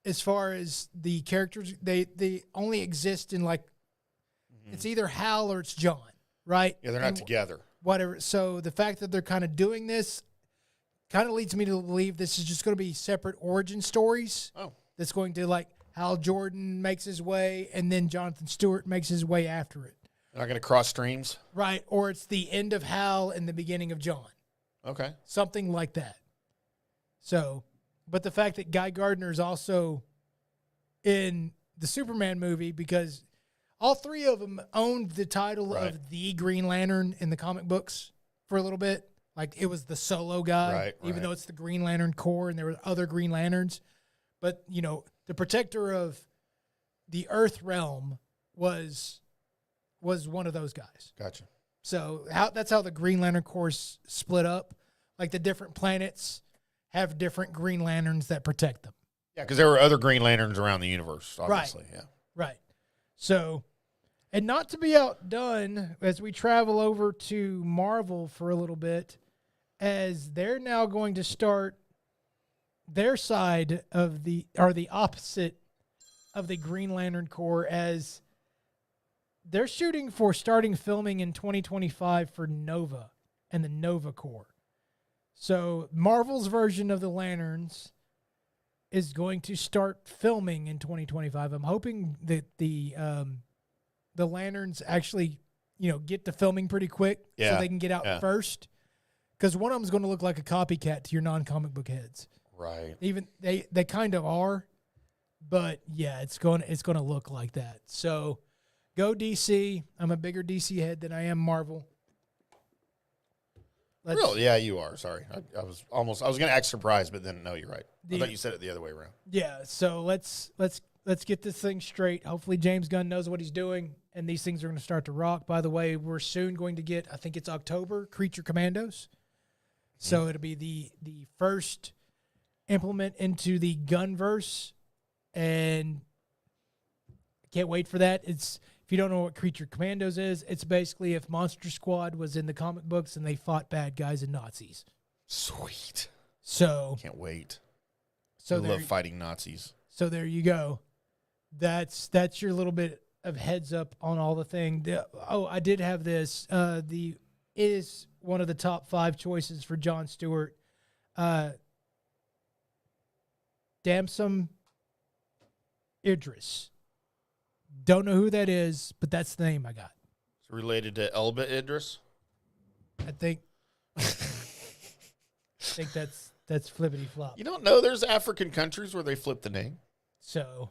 as far as the characters, they only exist in like, it's either Hal or it's John, right? Yeah, they're not together. Whatever. So the fact that they're kind of doing this kind of leads me to believe this is just going to be separate origin stories. Oh. That's going to, like, Hal Jordan makes his way, and then Jonathan Stewart makes his way after it. They're not going to cross streams? Right. Or it's the end of Hal and the beginning of John. Okay. Something like that. So, but the fact that Guy Gardner is also in the Superman movie, because all 3 of them owned the title of the Green Lantern in the comic books for a little bit. Like, it was the solo guy, even though it's the Green Lantern Corps and there were other Green Lanterns. But, you know, the protector of the Earth realm was one of those guys. Gotcha. So that's how the Green Lantern Corps split up. Like, the different planets have different Green Lanterns that protect them. Yeah, because there were other Green Lanterns around the universe, obviously. Right. Yeah. Right. So, and not to be outdone, as we travel over to Marvel for a little bit, as they're now going to start their side of the opposite of the Green Lantern Corps, as they're shooting for starting filming in 2025 for Nova and the Nova Corps. So Marvel's version of the Lanterns is going to start filming in 2025. I'm hoping that the Lanterns actually, get to filming pretty quick so they can get out first. Because one of them is going to look like a copycat to your non-comic book heads. Right. Even they kind of are, but yeah, it's going to look like that. So go DC. I'm a bigger DC head than I am Marvel. Really? Yeah, you are. Sorry. I was going to act surprised, but then no, you're right. I thought you said it the other way around. Yeah, so let's get this thing straight. Hopefully James Gunn knows what he's doing, and these things are going to start to rock. By the way, we're soon going to get, I think it's October, Creature Commandos. So it'll be the first implement into the Gunverse, and I can't wait for that. If you don't know what Creature Commandos is, it's basically if Monster Squad was in the comic books and they fought bad guys and Nazis. Sweet. So can't wait. So I love fighting Nazis. So there you go. That's your little bit of heads up on all the thing. I did have this. It is one of the top 5 choices for Jon Stewart. Damson Idris. Don't know who that is, but that's the name I got. It's related to Elba Idris? I think that's flippity flop. You don't know there's African countries where they flip the name? So,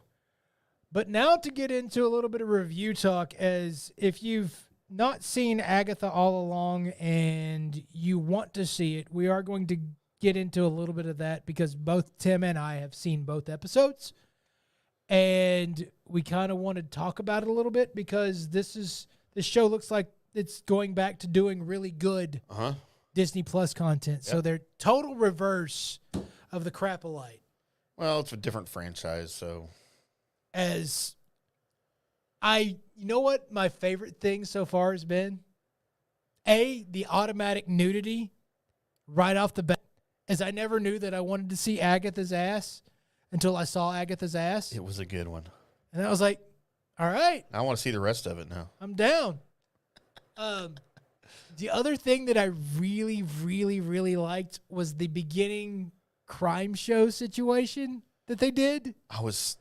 but now to get into a little bit of review talk, as if you've not seen Agatha all along and you want to see it, we are going to get into a little bit of that because both Tim and I have seen both episodes. And we kind of want to talk about it a little bit because this show looks like it's going back to doing really good Disney Plus content. Yep. So they're total reverse of the Crap-A-Lite. Well, it's a different franchise, so. You know what my favorite thing so far has been? The automatic nudity right off the bat, as I never knew that I wanted to see Agatha's ass until I saw Agatha's ass. It was a good one. And I was like, all right. I want to see the rest of it now. I'm down. The other thing that I really, really, really liked was the beginning crime show situation that they did. I was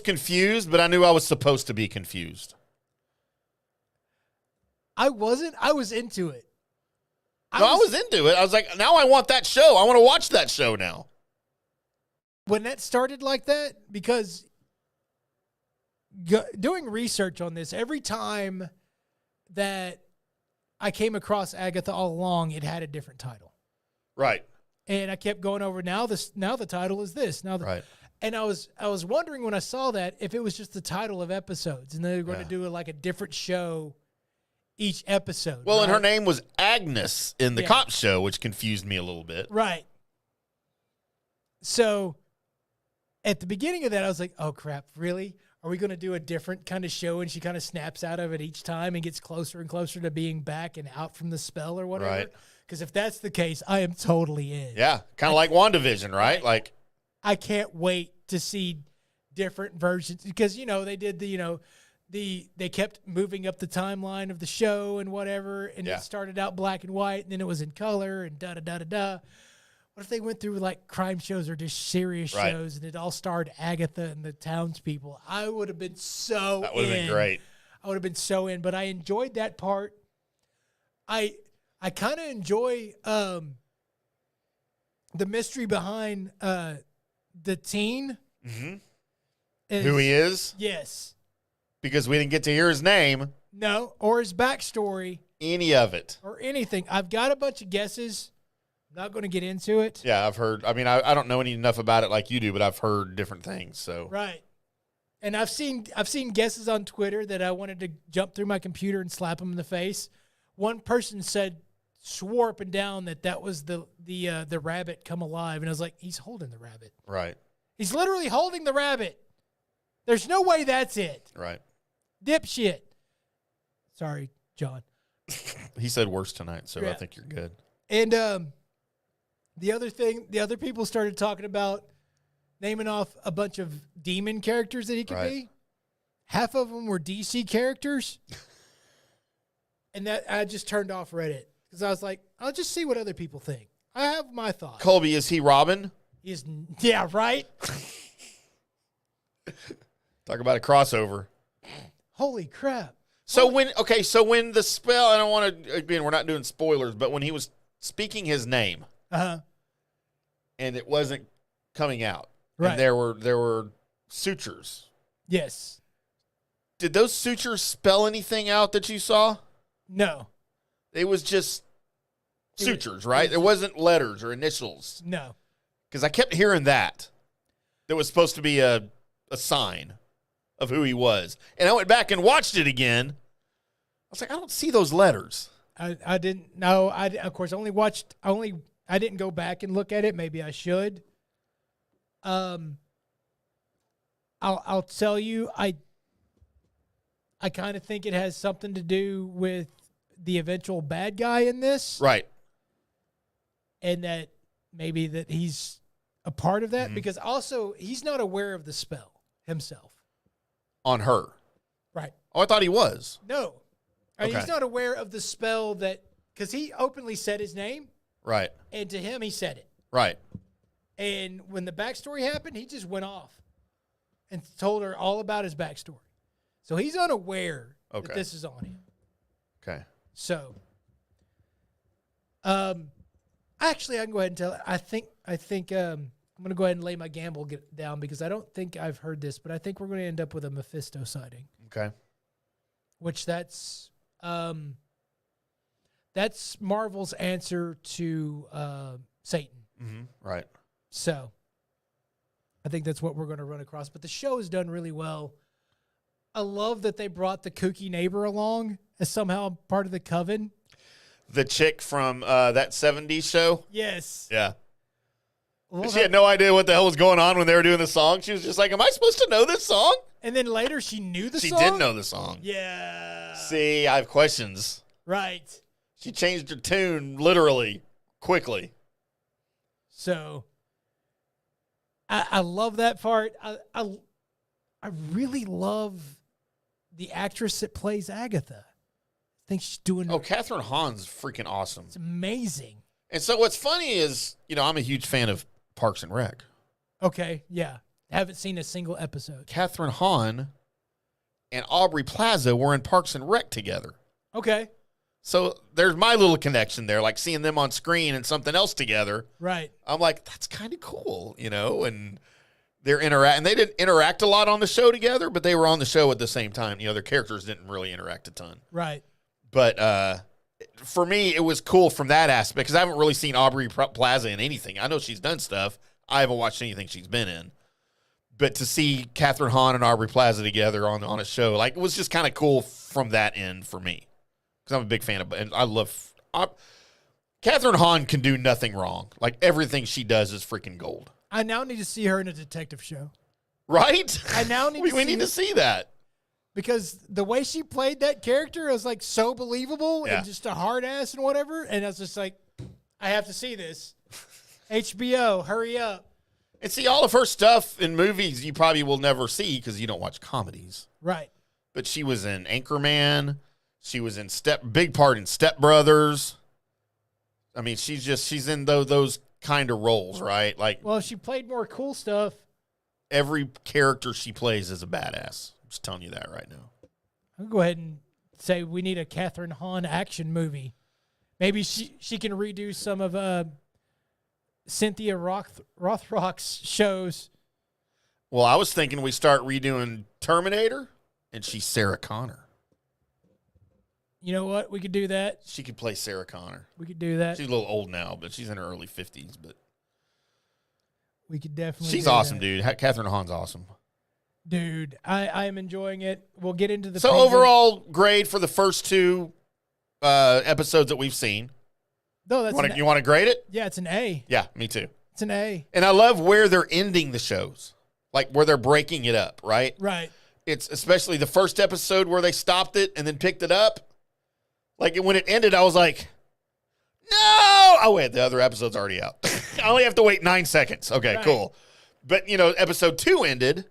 confused, but I knew I was supposed to be confused. I wasn't. I was into it. I was into it. I was like, now I want that show. I want to watch that show now. When that started like that, because doing research on this, every time that I came across Agatha all along, it had a different title. Right. And I kept going over, now the title is this. Right. And I was wondering when I saw that if it was just the title of episodes and they were going to do like a different show each episode. Well, and her name was Agnes in the cop show, which confused me a little bit. Right. So at the beginning of that, I was like, oh, crap, really? Are we going to do a different kind of show? And she kind of snaps out of it each time and gets closer and closer to being back and out from the spell or whatever. Right. Because if that's the case, I am totally in. Yeah, kind of like WandaVision, right? Like, I can't wait to see different versions because, they did they kept moving up the timeline of the show and whatever. And it started out black and white and then it was in color and da-da-da-da-da. What if they went through like crime shows or just serious shows and it all starred Agatha and the townspeople? I would have been so in. That would have been great. I would have been so in, but I enjoyed that part. I kind of enjoy the mystery behind the teen. Mm-hmm. Who he is? Yes. Because we didn't get to hear his name. No, or his backstory. Any of it. Or anything. I've got a bunch of guesses. Not going to get into it. Yeah, I've heard. I mean, I don't know enough about it like you do, but I've heard different things. So right, and I've seen guesses on Twitter that I wanted to jump through my computer and slap them in the face. One person swore up and down that was the rabbit come alive, and I was like, he's holding the rabbit. Right. He's literally holding the rabbit. There's no way that's it. Right. Dipshit. Sorry, John. He said worse tonight, so I think you're good. And the other people started talking about naming off a bunch of demon characters that he could be. Half of them were DC characters. And that I just turned off Reddit because I was like, I'll just see what other people think. I have my thoughts. Colby, is he Robin? Yeah, right? Talk about a crossover. Holy crap. So when the spell, I don't want to, again, we're not doing spoilers, but when he was speaking his name, and it wasn't coming out, and there were sutures. Yes. Did those sutures spell anything out that you saw? No. It was just sutures, right? There wasn't letters or initials. No. Because I kept hearing that was supposed to be a sign of who he was. And I went back and watched it again. I was like, I don't see those letters. I didn't know. Of course, I didn't go back and look at it. Maybe I should. I'll tell you, I kind of think it has something to do with the eventual bad guy in this. Right. And that maybe that he's a part of that because also he's not aware of the spell himself. On her. Right. Oh, I thought he was. No. I mean, he's not aware of the spell because he openly said his name. Right. And to him, he said it. Right. And when the backstory happened, he just went off and told her all about his backstory. So he's unaware that this is on him. Okay. So, actually, I can go ahead and tell. I think I'm going to go ahead and lay my gamble down because I don't think I've heard this, but I think we're going to end up with a Mephisto sighting. Okay. which that's Marvel's answer to Satan. Mm-hmm. Right. So I think that's what we're going to run across. But the show has done really well. I love that they brought the kooky neighbor along as somehow part of the coven. The chick from that 70s show? Yes. Yeah. And she had no idea what the hell was going on when they were doing the song. She was just like, am I supposed to know this song? And then later she knew the song? She did know the song. Yeah. See, I have questions. Right. She changed her tune literally quickly. So I love that part. I really love the actress that plays Agatha. I think she's doing... Oh, Catherine Hahn's freaking awesome. It's amazing. And so what's funny is, I'm a huge fan of Parks and Rec. Okay, yeah. Haven't seen a single episode. Catherine Hahn and Aubrey Plaza were in Parks and Rec together. Okay. So there's my little connection there, like seeing them on screen and something else together. Right. I'm like, that's kind of cool, and they're and they didn't interact a lot on the show together, but they were on the show at the same time. Their characters didn't really interact a ton. Right. But for me, it was cool from that aspect because I haven't really seen Aubrey Plaza in anything. I know she's done stuff. I haven't watched anything she's been in. But to see Catherine Hahn and Aubrey Plaza together on a show, it was just kind of cool from that end for me. Because I'm a big fan of, and I love, Catherine Hahn can do nothing wrong. Like, everything she does is freaking gold. I now need to see her in a detective show. Right? I now need we need to see that. Because the way she played that character was, so believable and just a hard ass and whatever. And I was just like, I have to see this. HBO, hurry up. And see, all of her stuff in movies you probably will never see because you don't watch comedies. Right. But she was in Anchorman. She was in big part in Step Brothers. I mean, she's in those kind of roles, right? Well, if she played more cool stuff. Every character she plays is a badass. I'm just telling you that right now. I'll go ahead and say we need a Catherine Hahn action movie. Maybe she can redo some of Cynthia Rothrock's shows. Well, I was thinking we start redoing Terminator, and she's Sarah Connor. You know what? We could do that. She could play Sarah Connor. We could do that. She's a little old now, but she's in her early 50s. But we could definitely. She's awesome, dude. Catherine Hahn's awesome. Dude, I am enjoying it. We'll get into the. So overall grade for the first two episodes that we've seen. No, that's you want to grade it? Yeah, it's an A. Yeah, me too. It's an A. And I love where they're ending the shows, like where they're breaking it up, right? Right. It's especially the first episode where they stopped it and then picked it up. Like when it ended, I was like, no! Oh, wait, the other episode's already out. I only have to wait 9 seconds. Okay, right. Cool. But, episode 2 ended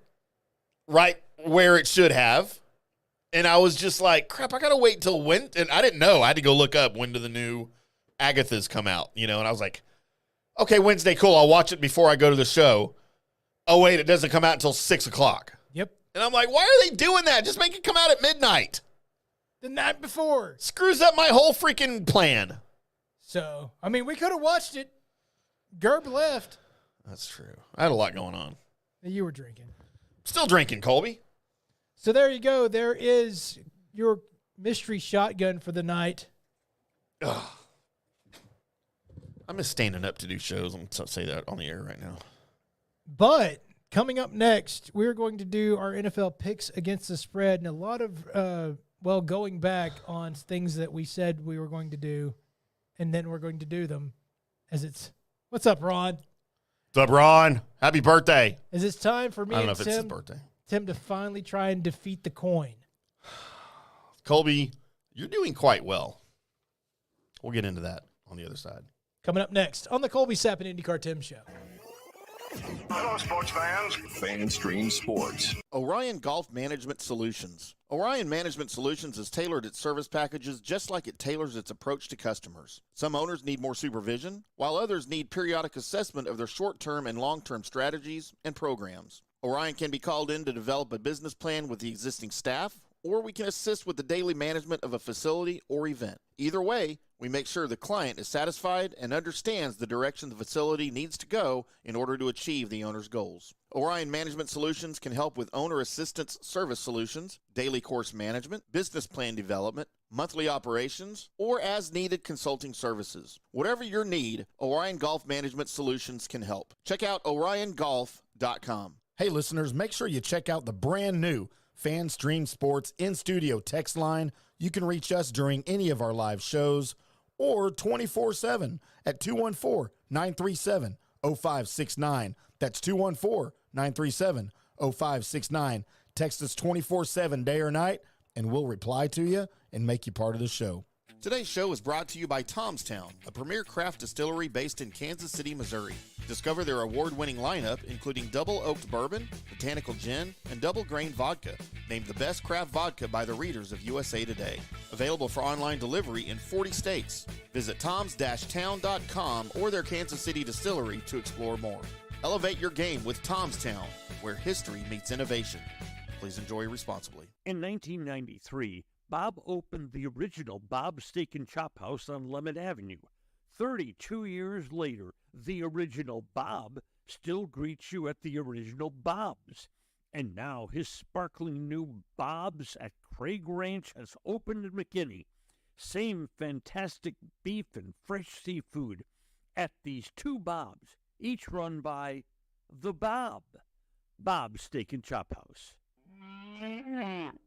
right where it should have. And I was just like, crap, I got to wait until when? And I didn't know. I had to go look up when do the new Agathas come out, and I was like, okay, Wednesday, cool. I'll watch it before I go to the show. Oh, wait, it doesn't come out until 6 o'clock. Yep. And I'm like, why are they doing that? Just make it come out at midnight. The night before. Screws up my whole freaking plan. So, I mean, we could have watched it. Gerb left. That's true. I had a lot going on. You were drinking. Still drinking, Colby. So there you go. There is your mystery shotgun for the night. Ugh. I miss standing up to do shows. I'm going to say that on the air right now. But coming up next, we're going to do our NFL picks against the spread and a lot of, going back on things that we said we were going to do, and then we're going to do them as it's – what's up, Ron? What's up, Ron? Happy birthday. As it's time for me I don't know and if it's his birthday. Tim to finally try and defeat the coin. Colby, you're doing quite well. We'll get into that on the other side. Coming up next on the Colby Sapp and IndyCar Tim Show. Hello, sports fans. FanStream Sports. Orion Golf Management Solutions. Orion Management Solutions has tailored its service packages just like it tailors its approach to customers. Some owners need more supervision, while others need periodic assessment of their short-term and long-term strategies and programs. Orion can be called in to develop a business plan with the existing staff or we can assist with the daily management of a facility or event. Either way, we make sure the client is satisfied and understands the direction the facility needs to go in order to achieve the owner's goals. Orion Management Solutions can help with owner assistance service solutions, daily course management, business plan development, monthly operations, or as needed consulting services. Whatever your need, Orion Golf Management Solutions can help. Check out oriongolf.com. Hey listeners, make sure you check out the brand new Fan Stream Sports in-studio text line. You can reach us during any of our live shows or 24/7 at 214-937-0569. That's 214-937-0569. Text us 24/7 day or night, and we'll reply to you and make you part of the show. Today's show is brought to you by Tom's Town, a premier craft distillery based in Kansas City, Missouri. Discover their award-winning lineup, including double oaked bourbon, botanical gin, and double grain vodka, named the best craft vodka by the readers of USA Today. Available for online delivery in 40 states. Visit toms-town.com or their Kansas City distillery to explore more. Elevate your game with Tom's Town, where history meets innovation. Please enjoy responsibly. In 1993, Bob opened the original Bob's Steak and Chop House on Lemon Avenue. 32 years later, the original Bob still greets you at the original Bob's. And now his sparkling new Bob's at Craig Ranch has opened in McKinney. Same fantastic beef and fresh seafood at these two Bob's, each run by the Bob. Bob's Steak and Chop House.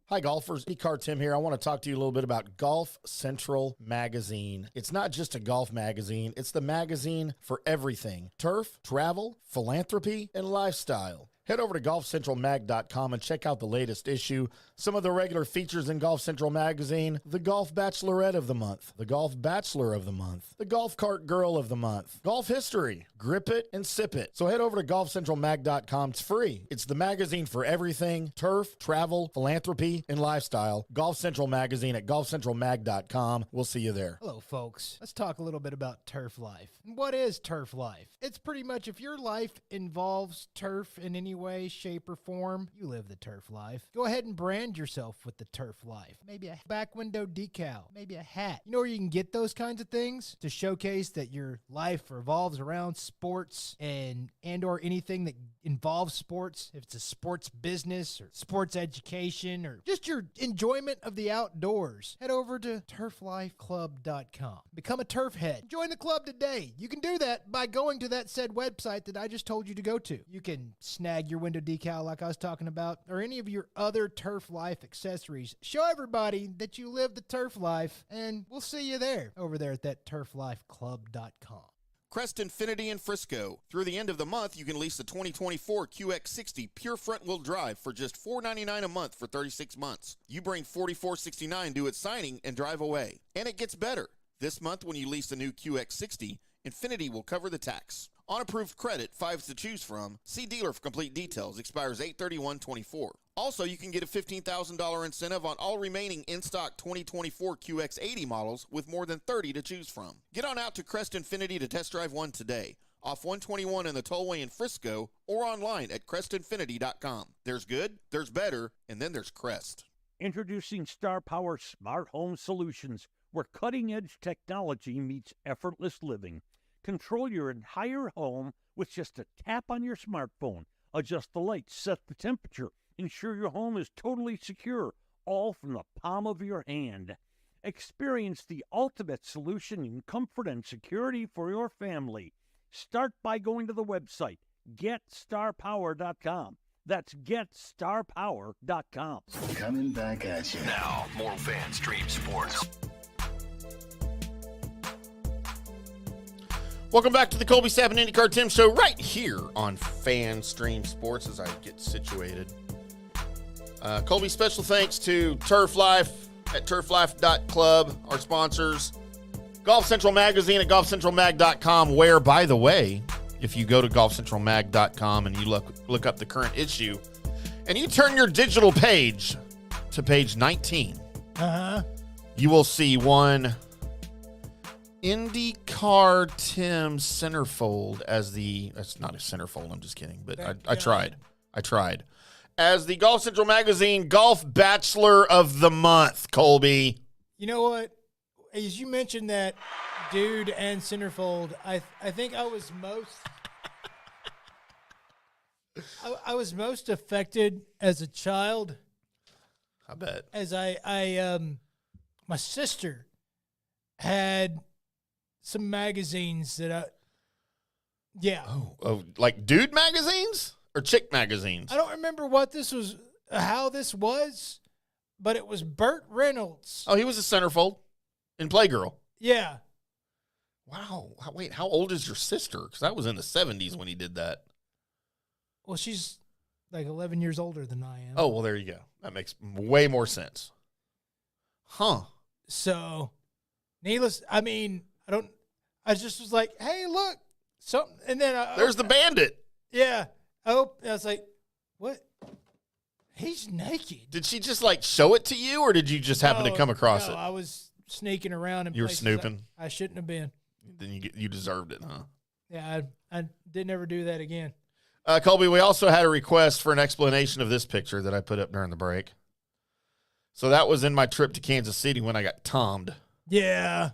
Hi, golfers. E-Car Tim here. I want to talk to you a little bit about Golf Central Magazine. It's not just a golf magazine. It's the magazine for everything. Turf, travel, philanthropy, and lifestyle. Head over to golfcentralmag.com and check out the latest issue. Some of the regular features in Golf Central Magazine: the Golf Bachelorette of the Month, the Golf Bachelor of the Month, the Golf Cart Girl of the Month, Golf History, Grip It and Sip It. So head over to golfcentralmag.com. It's free. It's the magazine for everything: turf, travel, philanthropy, and lifestyle. Golf Central Magazine at golfcentralmag.com. We'll see you there. Hello, folks. Let's talk a little bit about turf life. What is turf life? It's pretty much if your life involves turf in any way, shape, or form, you live the turf life. Go ahead and brand yourself with the turf life. Maybe a back window decal, maybe a hat. You know where you can get those kinds of things to showcase that your life revolves around sports and or anything that involves sports. If it's a sports business or sports education or just your enjoyment of the outdoors, head over to turflifeclub.com. Become a turf head. Join the club today. You can do that by going to that said website that I just told you to go to. You can snag your window decal like I was talking about, or any of your other turf life accessories. Show everybody that you live the turf life, and we'll see you there over there at that turflifeclub.com. Crest Infinity in Frisco. Through the end of the month, you can lease the 2024 QX60 pure front-wheel drive for just $499 a month for 36 months. You bring $44.69 due at signing and drive away. And it gets better. This month, when you lease the new QX60, Infinity will cover the tax. On approved credit, 5s to choose from. See dealer for complete details. Expires 8/31/24. Also, you can get a $15,000 incentive on all remaining in-stock 2024 QX80 models with more than 30 to choose from. Get on out to Crest Infinity to test drive one today. Off 121 in the Tollway in Frisco or online at crestinfinity.com. There's good, there's better, and then there's Crest. Introducing Star Power Smart Home Solutions, where cutting-edge technology meets effortless living. Control your entire home with just a tap on your smartphone. Adjust the lights, set the temperature, ensure your home is totally secure, all from the palm of your hand. Experience the ultimate solution in comfort and security for your family. Start by going to the website, GetStarPower.com. That's GetStarPower.com. Coming back at you. Now, more Fan Stream Sports. Welcome back to the Colby Sapp IndyCar Tim Show right here on Fan Stream Sports as I get situated. Colby, special thanks to Turf Life at turflife.club, our sponsors. Golf Central Magazine at golfcentralmag.com, where, by the way, if you go to golfcentralmag.com and you look up the current issue and you turn your digital page to page 19, you will see one IndyCar Tim centerfold as the, that's not a centerfold, I'm just kidding, but I tried. as the Golf Central Magazine Golf Bachelor of the Month, Colby. You know what? As you mentioned that dude and centerfold, I think I was most I was most affected as a child. I bet. As my sister had some magazines that Oh, like dude magazines or chick magazines? I don't remember what this was, how this was, but it was Burt Reynolds. Oh, he was a centerfold in Playgirl. Yeah. Wow. Wait, how old is your sister? Because I was in the 70s when he did that. Well, she's like 11 years older than I am. Oh, well, there you go. That makes way more sense. Huh. So, I just was like, hey, look, something. And then there's the bandit. Yeah. Oh, I was like, what? He's naked. Did she just like show it to you, or did you just happen to come across it? I was sneaking around in You were places snooping? I shouldn't have been. Then you deserved it, huh? Yeah, I did never do that again. Colby, we also had a request for an explanation of this picture that I put up during the break. So that was in my trip to Kansas City when I got tommed. Yeah.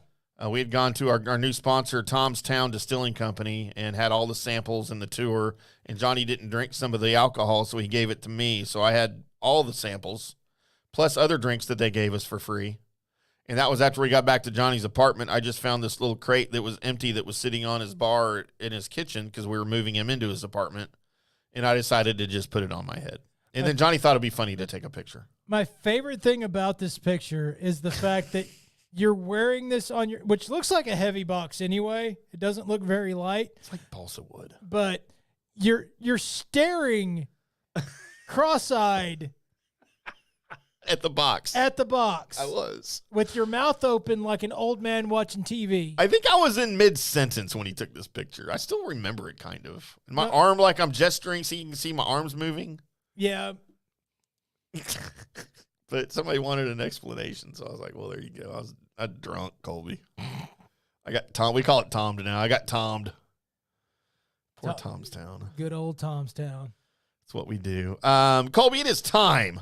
We had gone to our new sponsor, Tom's Town Distilling Company, and had all the samples in the tour. And Johnny didn't drink some of the alcohol, so he gave it to me. So I had all the samples, plus other drinks that they gave us for free. And that was after we got back to Johnny's apartment. I just found this little crate that was empty that was sitting on his bar in his kitchen because we were moving him into his apartment. And I decided to just put it on my head. And then Johnny thought it'd be funny to take a picture. My favorite thing about this picture is the fact that you're wearing this on your, which looks like a heavy box anyway. It doesn't look very light. It's like balsa wood. But you're staring cross-eyed at the box. At the box. I was. With your mouth open like an old man watching TV. I think I was in mid-sentence when he took this picture. I still remember it kind of. And my arm, like I'm gesturing so you can see my arms moving. Yeah. But somebody wanted an explanation, so I was like, well, there you go. I was drunk, Colby. I got Tom. We call it Tommed now. I got Tommed. Poor Tom's Town. Good old Tom's Town. That's what we do. Colby, it is time.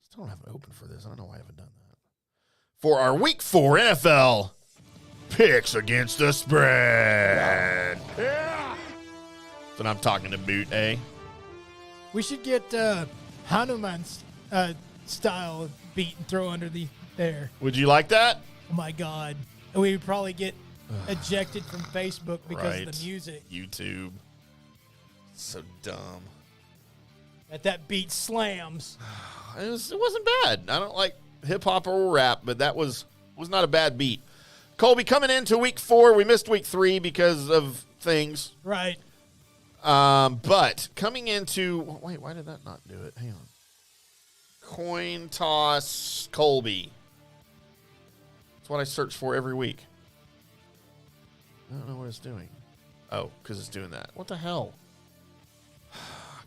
I don't have it open for this. I don't know why I haven't done that. For our Week 4 NFL picks against the spread. Yeah. That's what I'm talking about, eh? We should get Hanuman's style beat and throw under the there. Would you like that? Oh, my God. We would probably get ejected from Facebook because of the music. YouTube. So dumb. That beat slams. It wasn't bad. I don't like hip-hop or rap, but that was not a bad beat. Colby, coming into Week 4, we missed Week 3 because of things. Right. But coming into... Wait, why did that not do it? Hang on. Coin toss Colby. That's what I search for every week. I don't know what it's doing. Oh, because it's doing that. What the hell?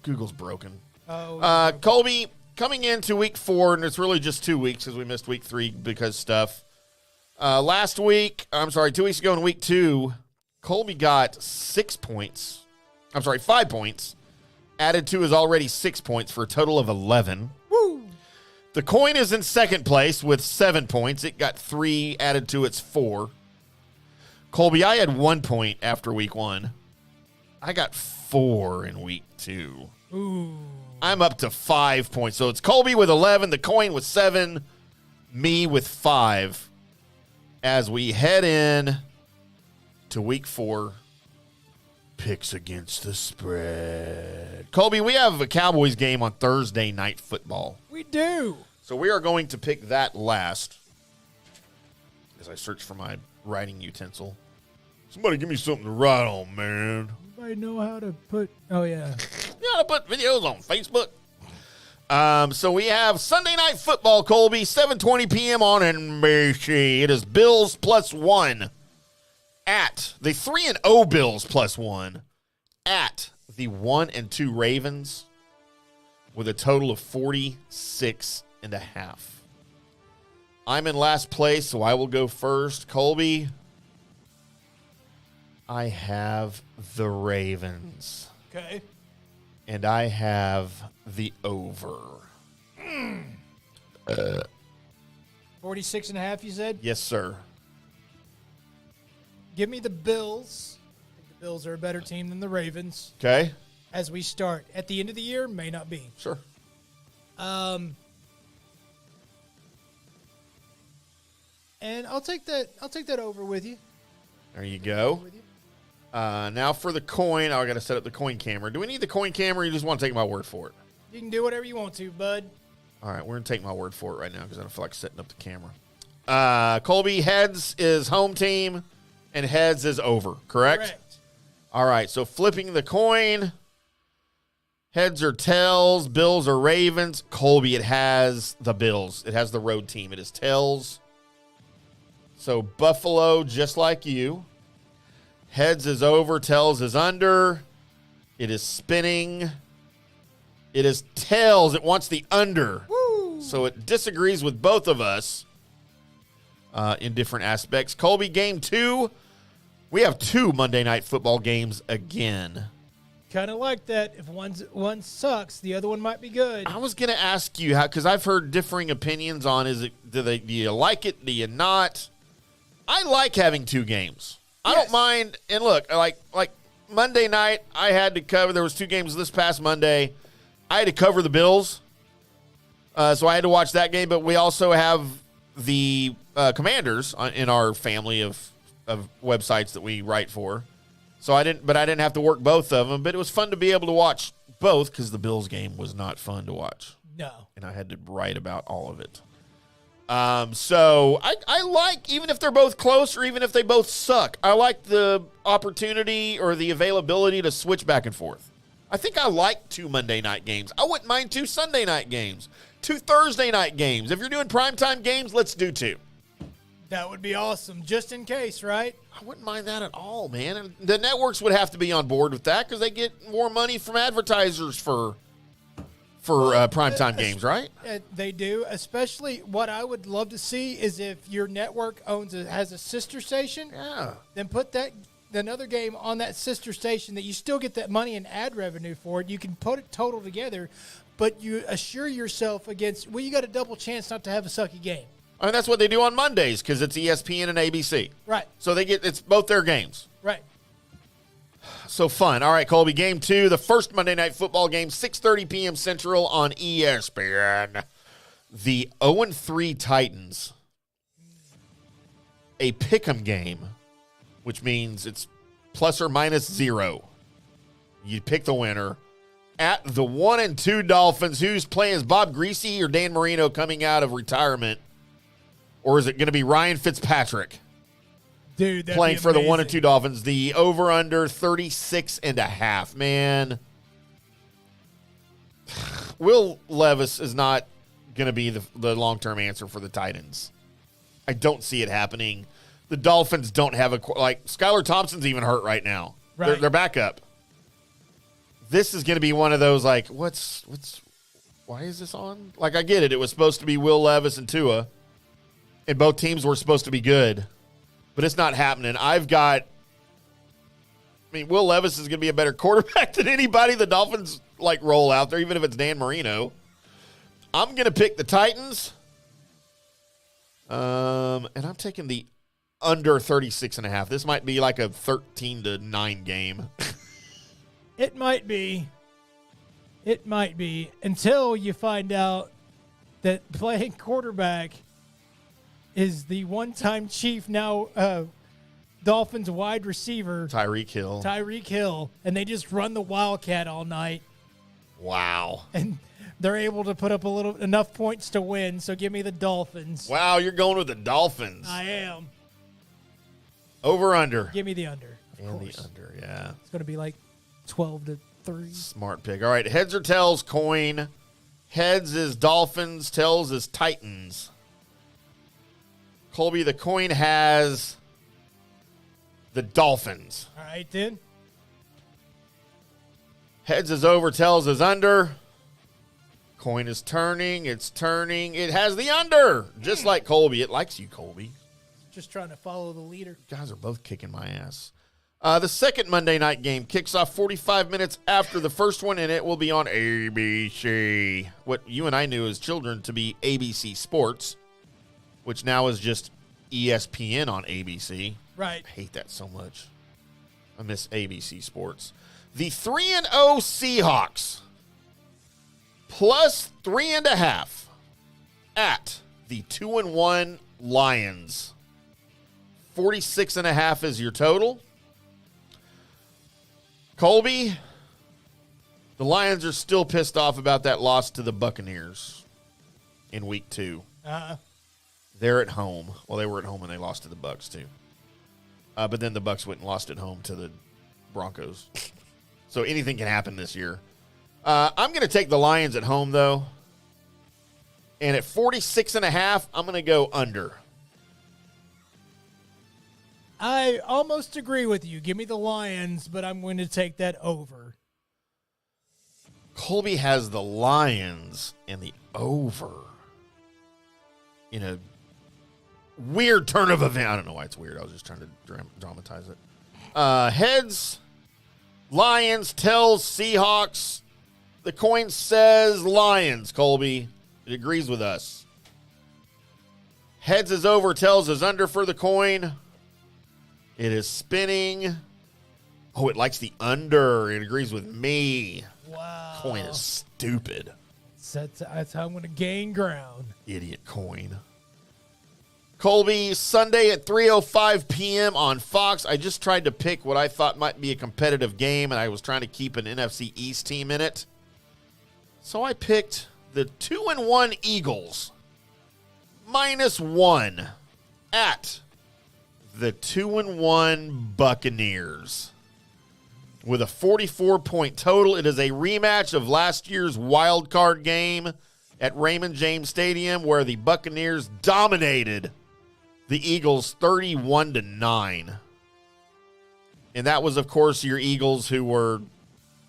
Google's broken. Oh. Colby, coming into Week 4, and it's really just 2 weeks because we missed Week 3 because stuff. 2 weeks ago in Week 2, Colby got 5 points, added to his already 6 points for a total of 11. Woo! The coin is in second place with 7 points. It got 3 added to its 4. Colby, I had 1 point after Week 1. I got 4 in Week 2. Ooh. I'm up to 5 points. So it's Colby with 11, the coin with 7, me with 5. As we head in to Week 4, picks against the spread. Colby, we have a Cowboys game on Thursday Night Football. We do. So we are going to pick that last as I search for my writing utensil. Somebody give me something to write on, man. Anybody know how to put... Oh, yeah. You know how to put videos on Facebook? So we have Sunday Night Football, Colby, 7:20 p.m. on NBC. It is Bills +1 at the 3-0 Bills +1 at the 1-2 Ravens with a total of 46.5. I'm in last place, so I will go first. Colby, I have the Ravens. Okay. And I have the over. 46.5, you said? Yes, sir. Give me the Bills. I think the Bills are a better team than the Ravens. Okay. As we start. At the end of the year, may not be. Sure. And I'll take that over with you. There you go. Now for the coin. I got to set up the coin camera. Do we need the coin camera, or you just want to take my word for it? You can do whatever you want to, bud. All right, we're going to take my word for it right now because I don't feel like setting up the camera. Colby, heads is home team, and heads is over, correct? All right, so flipping the coin. Heads are tails, Bills are Ravens. Colby, it has the Bills. It has the road team. It is tails. So Buffalo, just like you. Heads is over, tails is under. It is spinning. It is tails. It wants the under. Woo! So it disagrees with both of us in different aspects. Colby, game 2. We have 2 Monday Night Football games again. Kind of like that. If one sucks, the other one might be good. I was going to ask you how, because I've heard differing opinions on do you like it? Do you not? I like having 2 games. I don't mind. And look, like Monday night, I had to cover. There was 2 games this past Monday. I had to cover the Bills, so I had to watch that game. But we also have the Commanders in our family of websites that we write for. So I didn't have to work both of them. But it was fun to be able to watch both because the Bills game was not fun to watch. No, and I had to write about all of it. So I like, even if they're both close or even if they both suck, I like the opportunity or the availability to switch back and forth. I think I like 2 Monday night games. I wouldn't mind 2 Sunday night games, 2 Thursday night games. If you're doing primetime games, let's do 2. That would be awesome, just in case, right? I wouldn't mind that at all, man. And the networks would have to be on board with that because they get more money from advertisers for primetime games, right? They do. Especially what I would love to see is if your network has a sister station. Yeah. Then put another game on that sister station that you still get that money and ad revenue for it. You can put it total together, but you assure yourself against, you got a double chance not to have a sucky game. I mean, that's what they do on Mondays because it's ESPN and ABC. Right. So it's both their games. Right. So fun. All right, Colby, game 2, the first Monday Night Football game, 6:30 p.m. Central on ESPN. The 0-3 Titans, a pick'em game, which means it's plus or minus 0. You pick the winner. At the 1-2 Dolphins, who's playing? Is Bob Greasy or Dan Marino coming out of retirement? Or is it going to be Ryan Fitzpatrick? Dude, playing for the 1-2 Dolphins. The over-under 36.5. Man, Will Levis is not going to be the long-term answer for the Titans. I don't see it happening. The Dolphins don't have Skylar Thompson's even hurt right now. Right. They're back up. This is going to be one of those why is this on? I get it. It was supposed to be Will Levis and Tua, and both teams were supposed to be good. But it's not happening. Will Levis is going to be a better quarterback than anybody the Dolphins roll out there, even if it's Dan Marino. I'm going to pick the Titans. And I'm taking the under 36.5. This might be like a 13-9 game. It might be. It might be until you find out that playing quarterback is the one-time Chief, now Dolphins wide receiver. Tyreek Hill. And they just run the Wildcat all night. Wow. And they're able to put up enough points to win, so give me the Dolphins. Wow, you're going with the Dolphins. I am. Over, under. Give me the under, of and course. the under, yeah. It's going to be 12-3. Smart pick. All right, heads or tails, coin. Heads is Dolphins, tails is Titans. Colby, the coin has the Dolphins. All right, then. Heads is over, tails is under. Coin is turning. It's turning. It has the under, just like Colby. It likes you, Colby. Just trying to follow the leader. You guys are both kicking my ass. The second Monday night game kicks off 45 minutes after the first one, and it will be on ABC. What you and I knew as children to be ABC Sports, which now is just ESPN on ABC. Right. I hate that so much. I miss ABC Sports. The 3-0 Seahawks plus 3.5 at the 2-1 Lions. 46.5 is your total. Colby, the Lions are still pissed off about that loss to the Buccaneers in week 2. They're at home. Well, they were at home and they lost to the Bucs too. But then the Bucs went and lost at home to the Broncos. So anything can happen this year. I'm going to take the Lions at home, though. And at 46.5, I'm going to go under. I almost agree with you. Give me the Lions, but I'm going to take that over. Colby has the Lions and the over in a weird turn of event. I don't know why it's weird. I was just trying to dramatize it. Heads, Lions, tails, Seahawks. The coin says Lions, Colby. It agrees with us. Heads is over, tails is under for the coin. It is spinning. Oh, it likes the under. It agrees with me. Wow. Coin is stupid. That's how I'm going to gain ground. Idiot coin. Colby, Sunday at 3:05 p.m. on Fox. I just tried to pick what I thought might be a competitive game, and I was trying to keep an NFC East team in it. So I picked the 2-1 Eagles -1 at the 2-1 Buccaneers. With a 44-point total, it is a rematch of last year's wild card game at Raymond James Stadium, where the Buccaneers dominated the Eagles 31-9. And that was, of course, your Eagles who were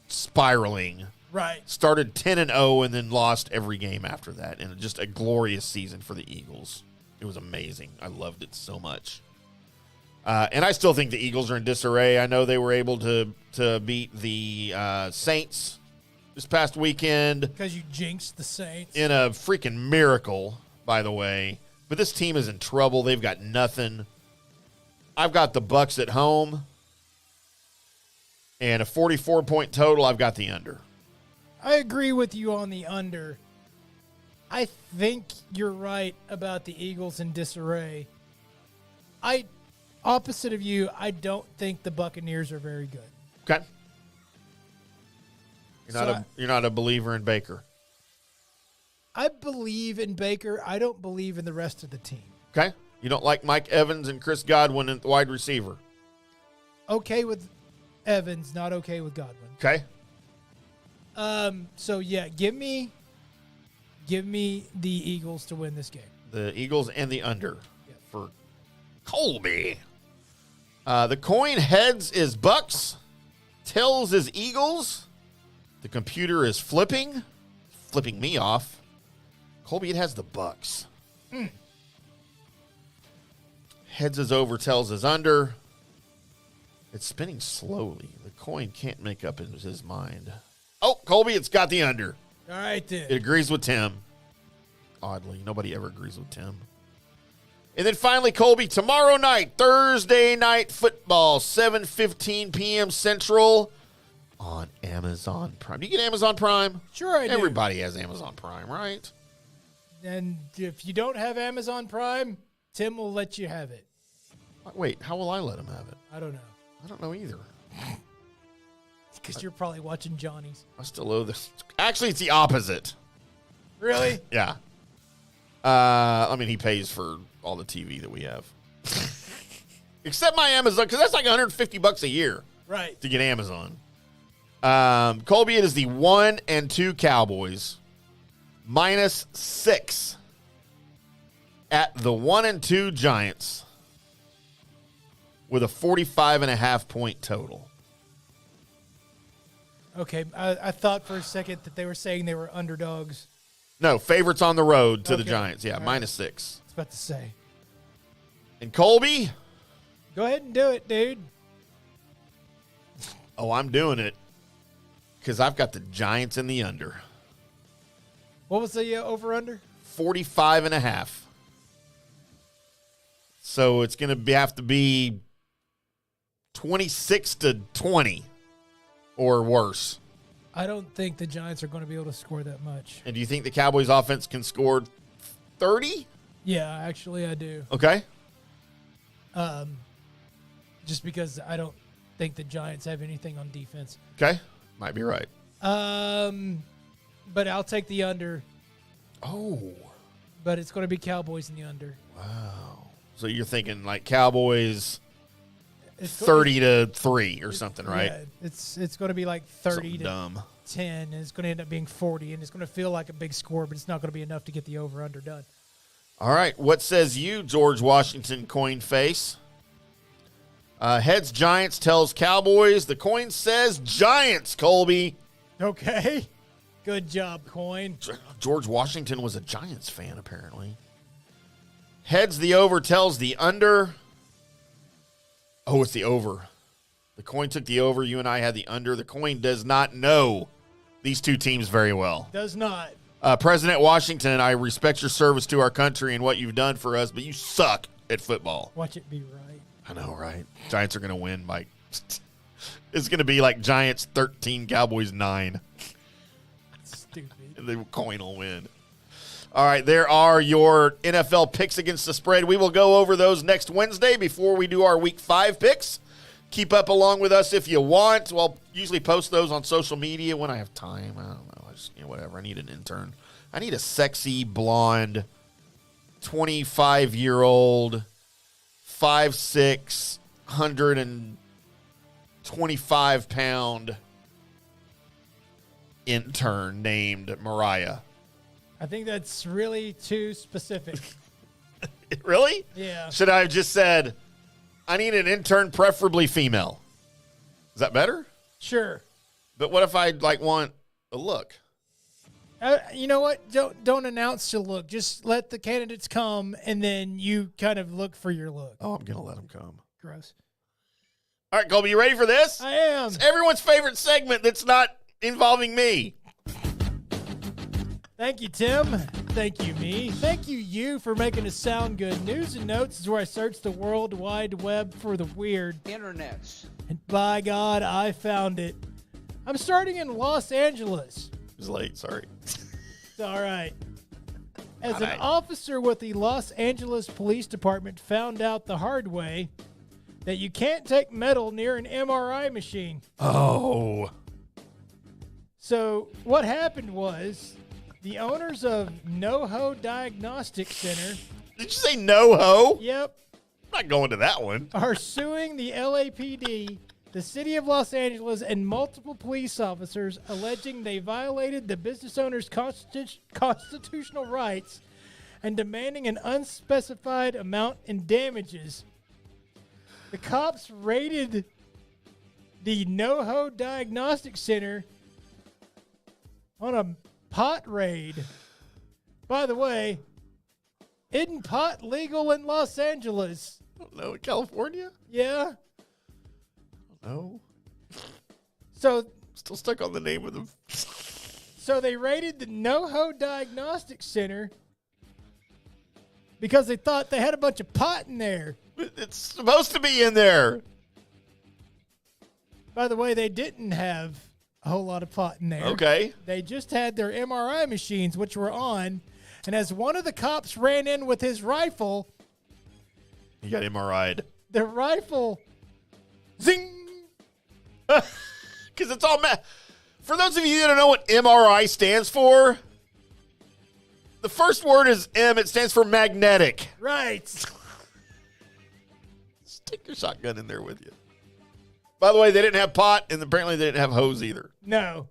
spiraling. Right. Started 10-0 and then lost every game after that. And just a glorious season for the Eagles. It was amazing. I loved it so much. And I still think the Eagles are in disarray. I know they were able to beat the Saints this past weekend. Because you jinxed the Saints. In a freaking miracle, by the way. But this team is in trouble. They've got nothing. I've got the Bucs at home. And a 44-point total, I've got the under. I agree with you on the under. I think you're right about the Eagles in disarray. Opposite of you, I don't think the Buccaneers are very good. Okay. You're not a believer in Baker. I believe in Baker. I don't believe in the rest of the team. Okay. You don't like Mike Evans and Chris Godwin at the wide receiver. Okay with Evans, not okay with Godwin. Okay. So yeah, give me the Eagles to win this game. The Eagles and the under for Colby. The coin heads is Bucks, tails is Eagles. The computer is flipping me off. Colby, it has the Bucks. Heads is over, tails is under. It's spinning slowly. The coin can't make up his mind. Oh, Colby, it's got the under. All right, then. It agrees with Tim. Oddly, nobody ever agrees with Tim. And then finally, Colby, tomorrow night, Thursday night football, 7:15 p.m. Central on Amazon Prime. Do you get Amazon Prime? Sure I do. Everybody has Amazon Prime, right? And if you don't have Amazon Prime, Tim will let you have it. Wait, how will I let him have it? I don't know. I don't know either. Because you're probably watching Johnny's. I still owe this. Actually, it's the opposite. Really? Yeah. I mean, he pays for all the TV that we have. Except my Amazon, because that's like $150 a year. Right. To get Amazon. Colby, it is the 1 and 2 Cowboys. -6 at the 1 and 2 Giants. With a 45.5 point total. Okay, I thought for a second that they were saying they were underdogs. No, favorites on the road to the Okay. Giants. Yeah, All right. -6. I was about to say. And Colby, Go ahead and do it, dude. Oh, I'm doing it because I've got the Giants in the under. What was the over-under? 45.5. So it's going to have to be 26-20 or worse. I don't think the Giants are going to be able to score that much. And do you think the Cowboys offense can score 30? Yeah, actually I do. Okay. Just because I don't think the Giants have anything on defense. Okay. Might be right. But I'll take the under. Oh. But it's going to be Cowboys in the under. Wow. So you're thinking like Cowboys It's 30-3 or something, right? Yeah, it's going to be like 30 Something to dumb. 10, and it's going to end up being 40, and it's going to feel like a big score, but it's not going to be enough to get the over-under done. All right. What says you, George Washington coin face? Heads Giants, tells Cowboys. The coin says Giants, Colby. Okay. Good job, coin. George Washington was a Giants fan, apparently. Heads the over, tells the under. Oh, it's the over. The coin took the over. You and I had the under. The coin does not know these two teams very well. Does not. President Washington, I respect your service to our country and what you've done for us, but you suck at football. Watch it be right. I know, right? Giants are going to win by it's going to be like Giants 13, Cowboys 9. Stupid. And the coin will win. All right, there are your NFL picks against the spread. We will go over those next Wednesday before we do our Week 5 picks. Keep up along with us if you want. Well, usually post those on social media when I have time. I don't know. Whatever. I need an intern. I need a sexy, blonde, 25-year-old, 5'6", 125-pound intern named Mariah. I think that's really too specific. Really? Yeah. Should I have just said, I need an intern, preferably female? Is that better? Sure. But what if I want a look? You know what? Don't announce your look. Just let the candidates come, and then you kind of look for your look. Oh, I'm going to let them come. Gross. All right, Colby, you ready for this? I am. It's everyone's favorite segment that's not involving me. Thank you, Tim. Thank you, me. Thank you for making us sound good. News and Notes is where I search the World Wide Web for the weird. Internets. And by God, I found it. I'm starting in Los Angeles. It was late, sorry. It's all right. As an officer with the Los Angeles Police Department found out the hard way that you can't take metal near an MRI machine. Oh. So what happened was the owners of NoHo Diagnostic Center. Did you say NoHo? Yep. I'm not going to that one. Are suing the LAPD, the city of Los Angeles, and multiple police officers alleging they violated the business owner's constitutional rights and demanding an unspecified amount in damages. The cops raided the NoHo Diagnostic Center on a pot raid. By the way, isn't pot legal in Los Angeles? I don't know. In California? Yeah. No. So still stuck on the name of them. So they raided the NoHo Diagnostic Center because they thought they had a bunch of pot in there. It's supposed to be in there. By the way, they didn't have a whole lot of pot in there. Okay. They just had their MRI machines, which were on. And as one of the cops ran in with his rifle, he got MRI'd. The rifle, zing! Because it's all for those of you that don't know what MRI stands for, the first word is M. It stands for magnetic. Right. Stick your shotgun in there with you. By the way, they didn't have pot, and apparently they didn't have hose either. No.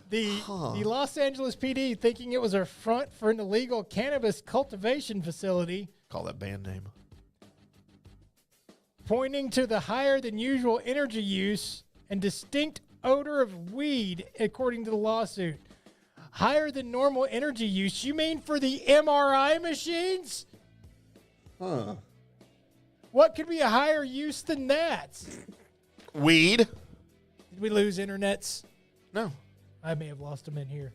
The Los Angeles PD, thinking it was a front for an illegal cannabis cultivation facility. Call that band name. Pointing to the higher than usual energy use and distinct odor of weed, according to the lawsuit. Higher than normal energy use? You mean for the MRI machines? Huh. What could be a higher use than that? Weed? Did we lose internets? No. I may have lost them in here.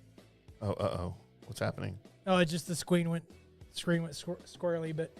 Oh, uh-oh. What's happening? Oh, it's just the screen went squirrely, but...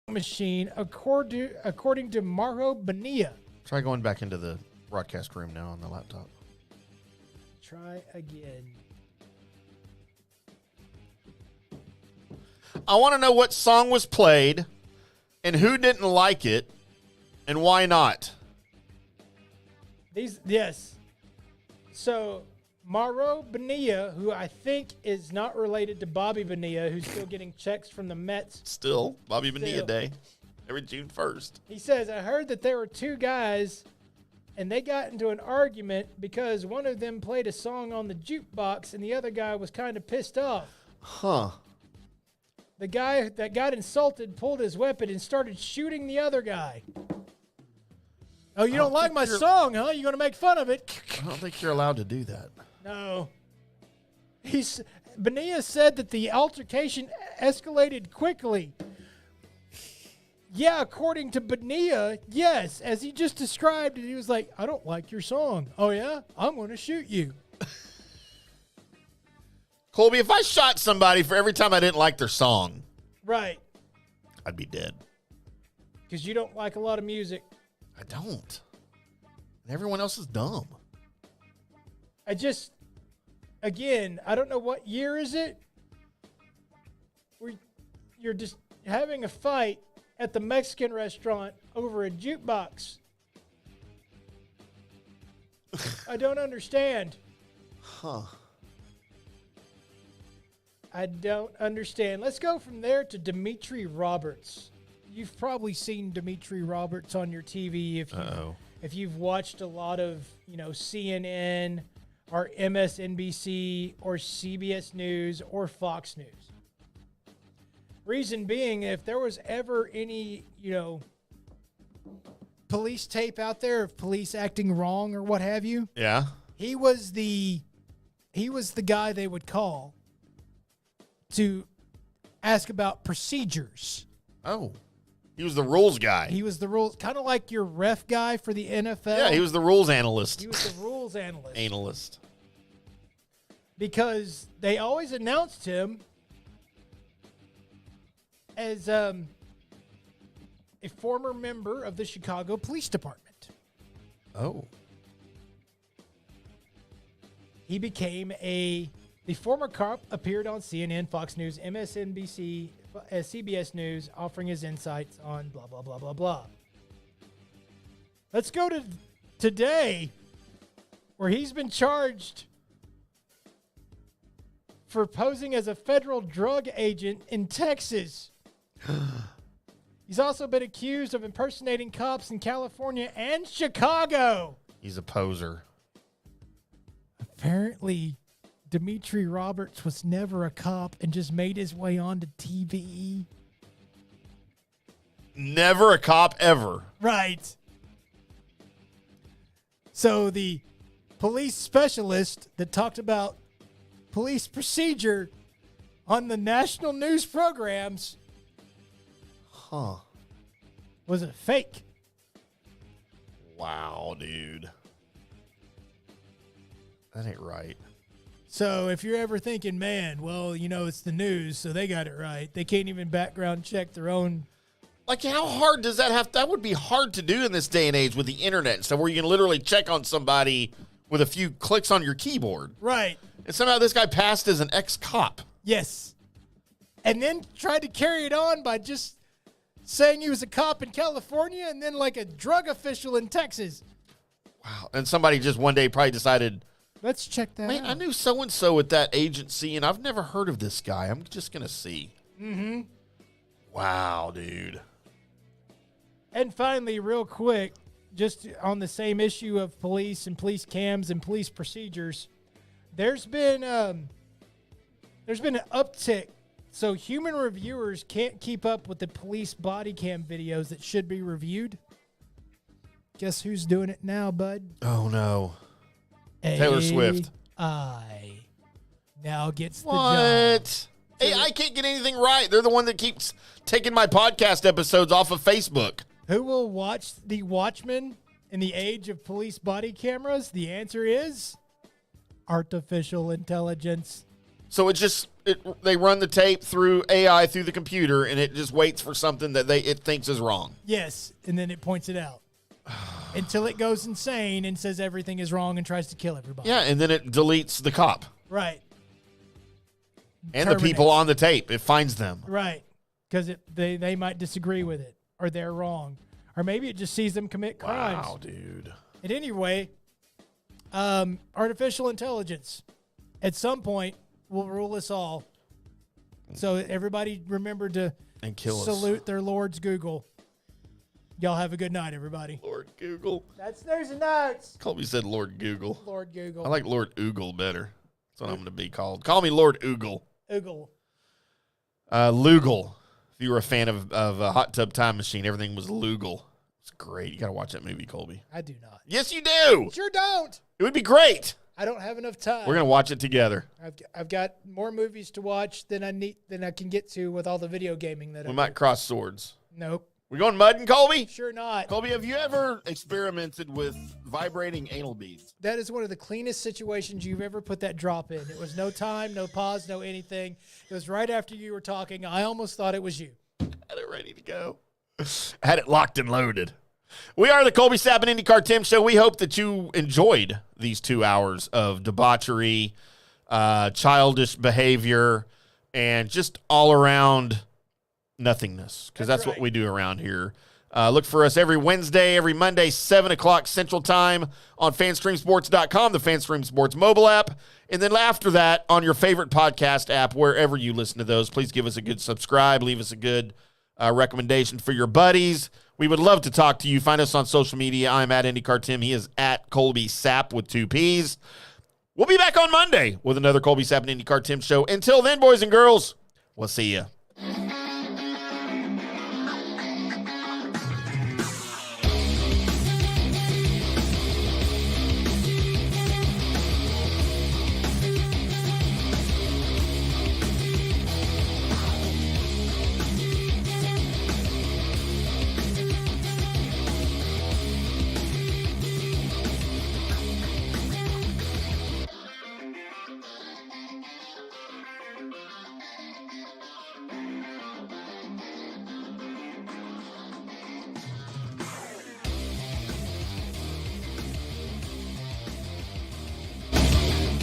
Machine, according to Mauro Bonilla. Try going back into the broadcast room now on the laptop. Try again. I want to know what song was played and who didn't like it and why not. Yes. So Mauro Bonilla, who I think is not related to Bobby Bonilla, who's still getting checks from the Mets. Still, Bobby Bonilla Day, every June 1st. He says, I heard that there were two guys, and they got into an argument because one of them played a song on the jukebox, and the other guy was kind of pissed off. Huh. The guy that got insulted pulled his weapon and started shooting the other guy. Oh, you don't like my song, huh? You're going to make fun of it? I don't think you're allowed to do that. No. Bonilla said that the altercation escalated quickly. Yeah, according to Bonilla, yes. As he just described it, he was like, I don't like your song. Oh, yeah? I'm going to shoot you. Colby, if I shot somebody for every time I didn't like their song, right, I'd be dead. Because you don't like a lot of music. I don't. And everyone else is dumb. Again, I don't know what year is it. You're just having a fight at the Mexican restaurant over a jukebox. I don't understand. Huh. I don't understand. Let's go from there to Dimitri Roberts. You've probably seen Dimitri Roberts on your TV if you've watched a lot of, CNN or MSNBC or CBS News or Fox News. Reason being, if there was ever any, police tape out there of police acting wrong or what have you, yeah, he was the guy they would call to ask about procedures. Oh. He was the rules guy. He was the rules, kind of like your ref guy for the NFL. Yeah, he was the rules analyst. He was the rules analyst. Analyst. Because they always announced him as a former member of the Chicago Police Department. Oh. He became the former cop appeared on CNN, Fox News, MSNBC, CBS News, offering his insights on blah, blah, blah, blah, blah. Let's go to today, where he's been charged for posing as a federal drug agent in Texas. He's also been accused of impersonating cops in California and Chicago. He's a poser. Apparently, Dimitri Roberts was never a cop and just made his way onto TV. Never a cop ever. Right. So the police specialist that talked about police procedure on the national news programs was a fake. Wow, dude. That ain't right. So if you're ever thinking, man, well, it's the news, so they got it right. They can't even background check their own. Like, how hard does that have? That would be hard to do in this day and age with the internet and stuff, where you can literally check on somebody with a few clicks on your keyboard. Right. And somehow this guy passed as an ex-cop. Yes. And then tried to carry it on by just saying he was a cop in California and then like a drug official in Texas. Wow. And somebody just one day probably decided, let's check that out. I knew so-and-so at that agency, and I've never heard of this guy. I'm just going to see. Mm-hmm. Wow, dude. And finally, real quick, just on the same issue of police and police cams and police procedures, there's been an uptick. So human reviewers can't keep up with the police body cam videos that should be reviewed. Guess who's doing it now, bud? Oh, no. Taylor Swift. AI now gets the job. What? AI can't get anything right. They're the one that keeps taking my podcast episodes off of Facebook. Who will watch The Watchmen in the age of police body cameras? The answer is artificial intelligence. So they run the tape through AI through the computer, and it just waits for something that it thinks is wrong. Yes, and then it points it out until it goes insane and says everything is wrong and tries to kill everybody. Yeah, and then it deletes the cop. Right. And the people on the tape. It finds them. Right, because they might disagree with it, or they're wrong. Or maybe it just sees them commit crimes. Wow, dude. And anyway, artificial intelligence at some point will rule us all. So everybody remember to salute their Lord's Google. Y'all have a good night, everybody. Lord Google. There's the notes. Colby said Lord Google. Lord Google. I like Lord Oogle better. That's what I'm going to be called. Call me Lord Oogle. Oogle. Lugal. If you were a fan of a Hot Tub Time Machine, everything was Lugal. It's great. You got to watch that movie, Colby. I do not. Yes, you do. Sure don't. It would be great. I don't have enough time. We're going to watch it together. I've got more movies to watch than I can get to with all the video gaming that we might cross swords. Nope. We going mudding, Colby? Sure not. Colby, have you ever experimented with vibrating anal beads? That is one of the cleanest situations you've ever put that drop in. It was no time, no pause, no anything. It was right after you were talking. I almost thought it was you. Had it ready to go. I had it locked and loaded. We are the Colby Sapp and IndyCar Tim Show. We hope that you enjoyed these 2 hours of debauchery, childish behavior, and just all around nothingness, because that's what we do around here. Look for us every Wednesday, every Monday, 7 o'clock Central Time on FanstreamSports.com, the FanStream Sports mobile app. And then after that, on your favorite podcast app, wherever you listen to those, please give us a good subscribe. Leave us a good recommendation for your buddies. We would love to talk to you. Find us on social media. I'm at IndyCar Tim. He is at Colby Sapp with 2 Ps. We'll be back on Monday with another Colby Sapp and IndyCar Tim show. Until then, boys and girls, we'll see you.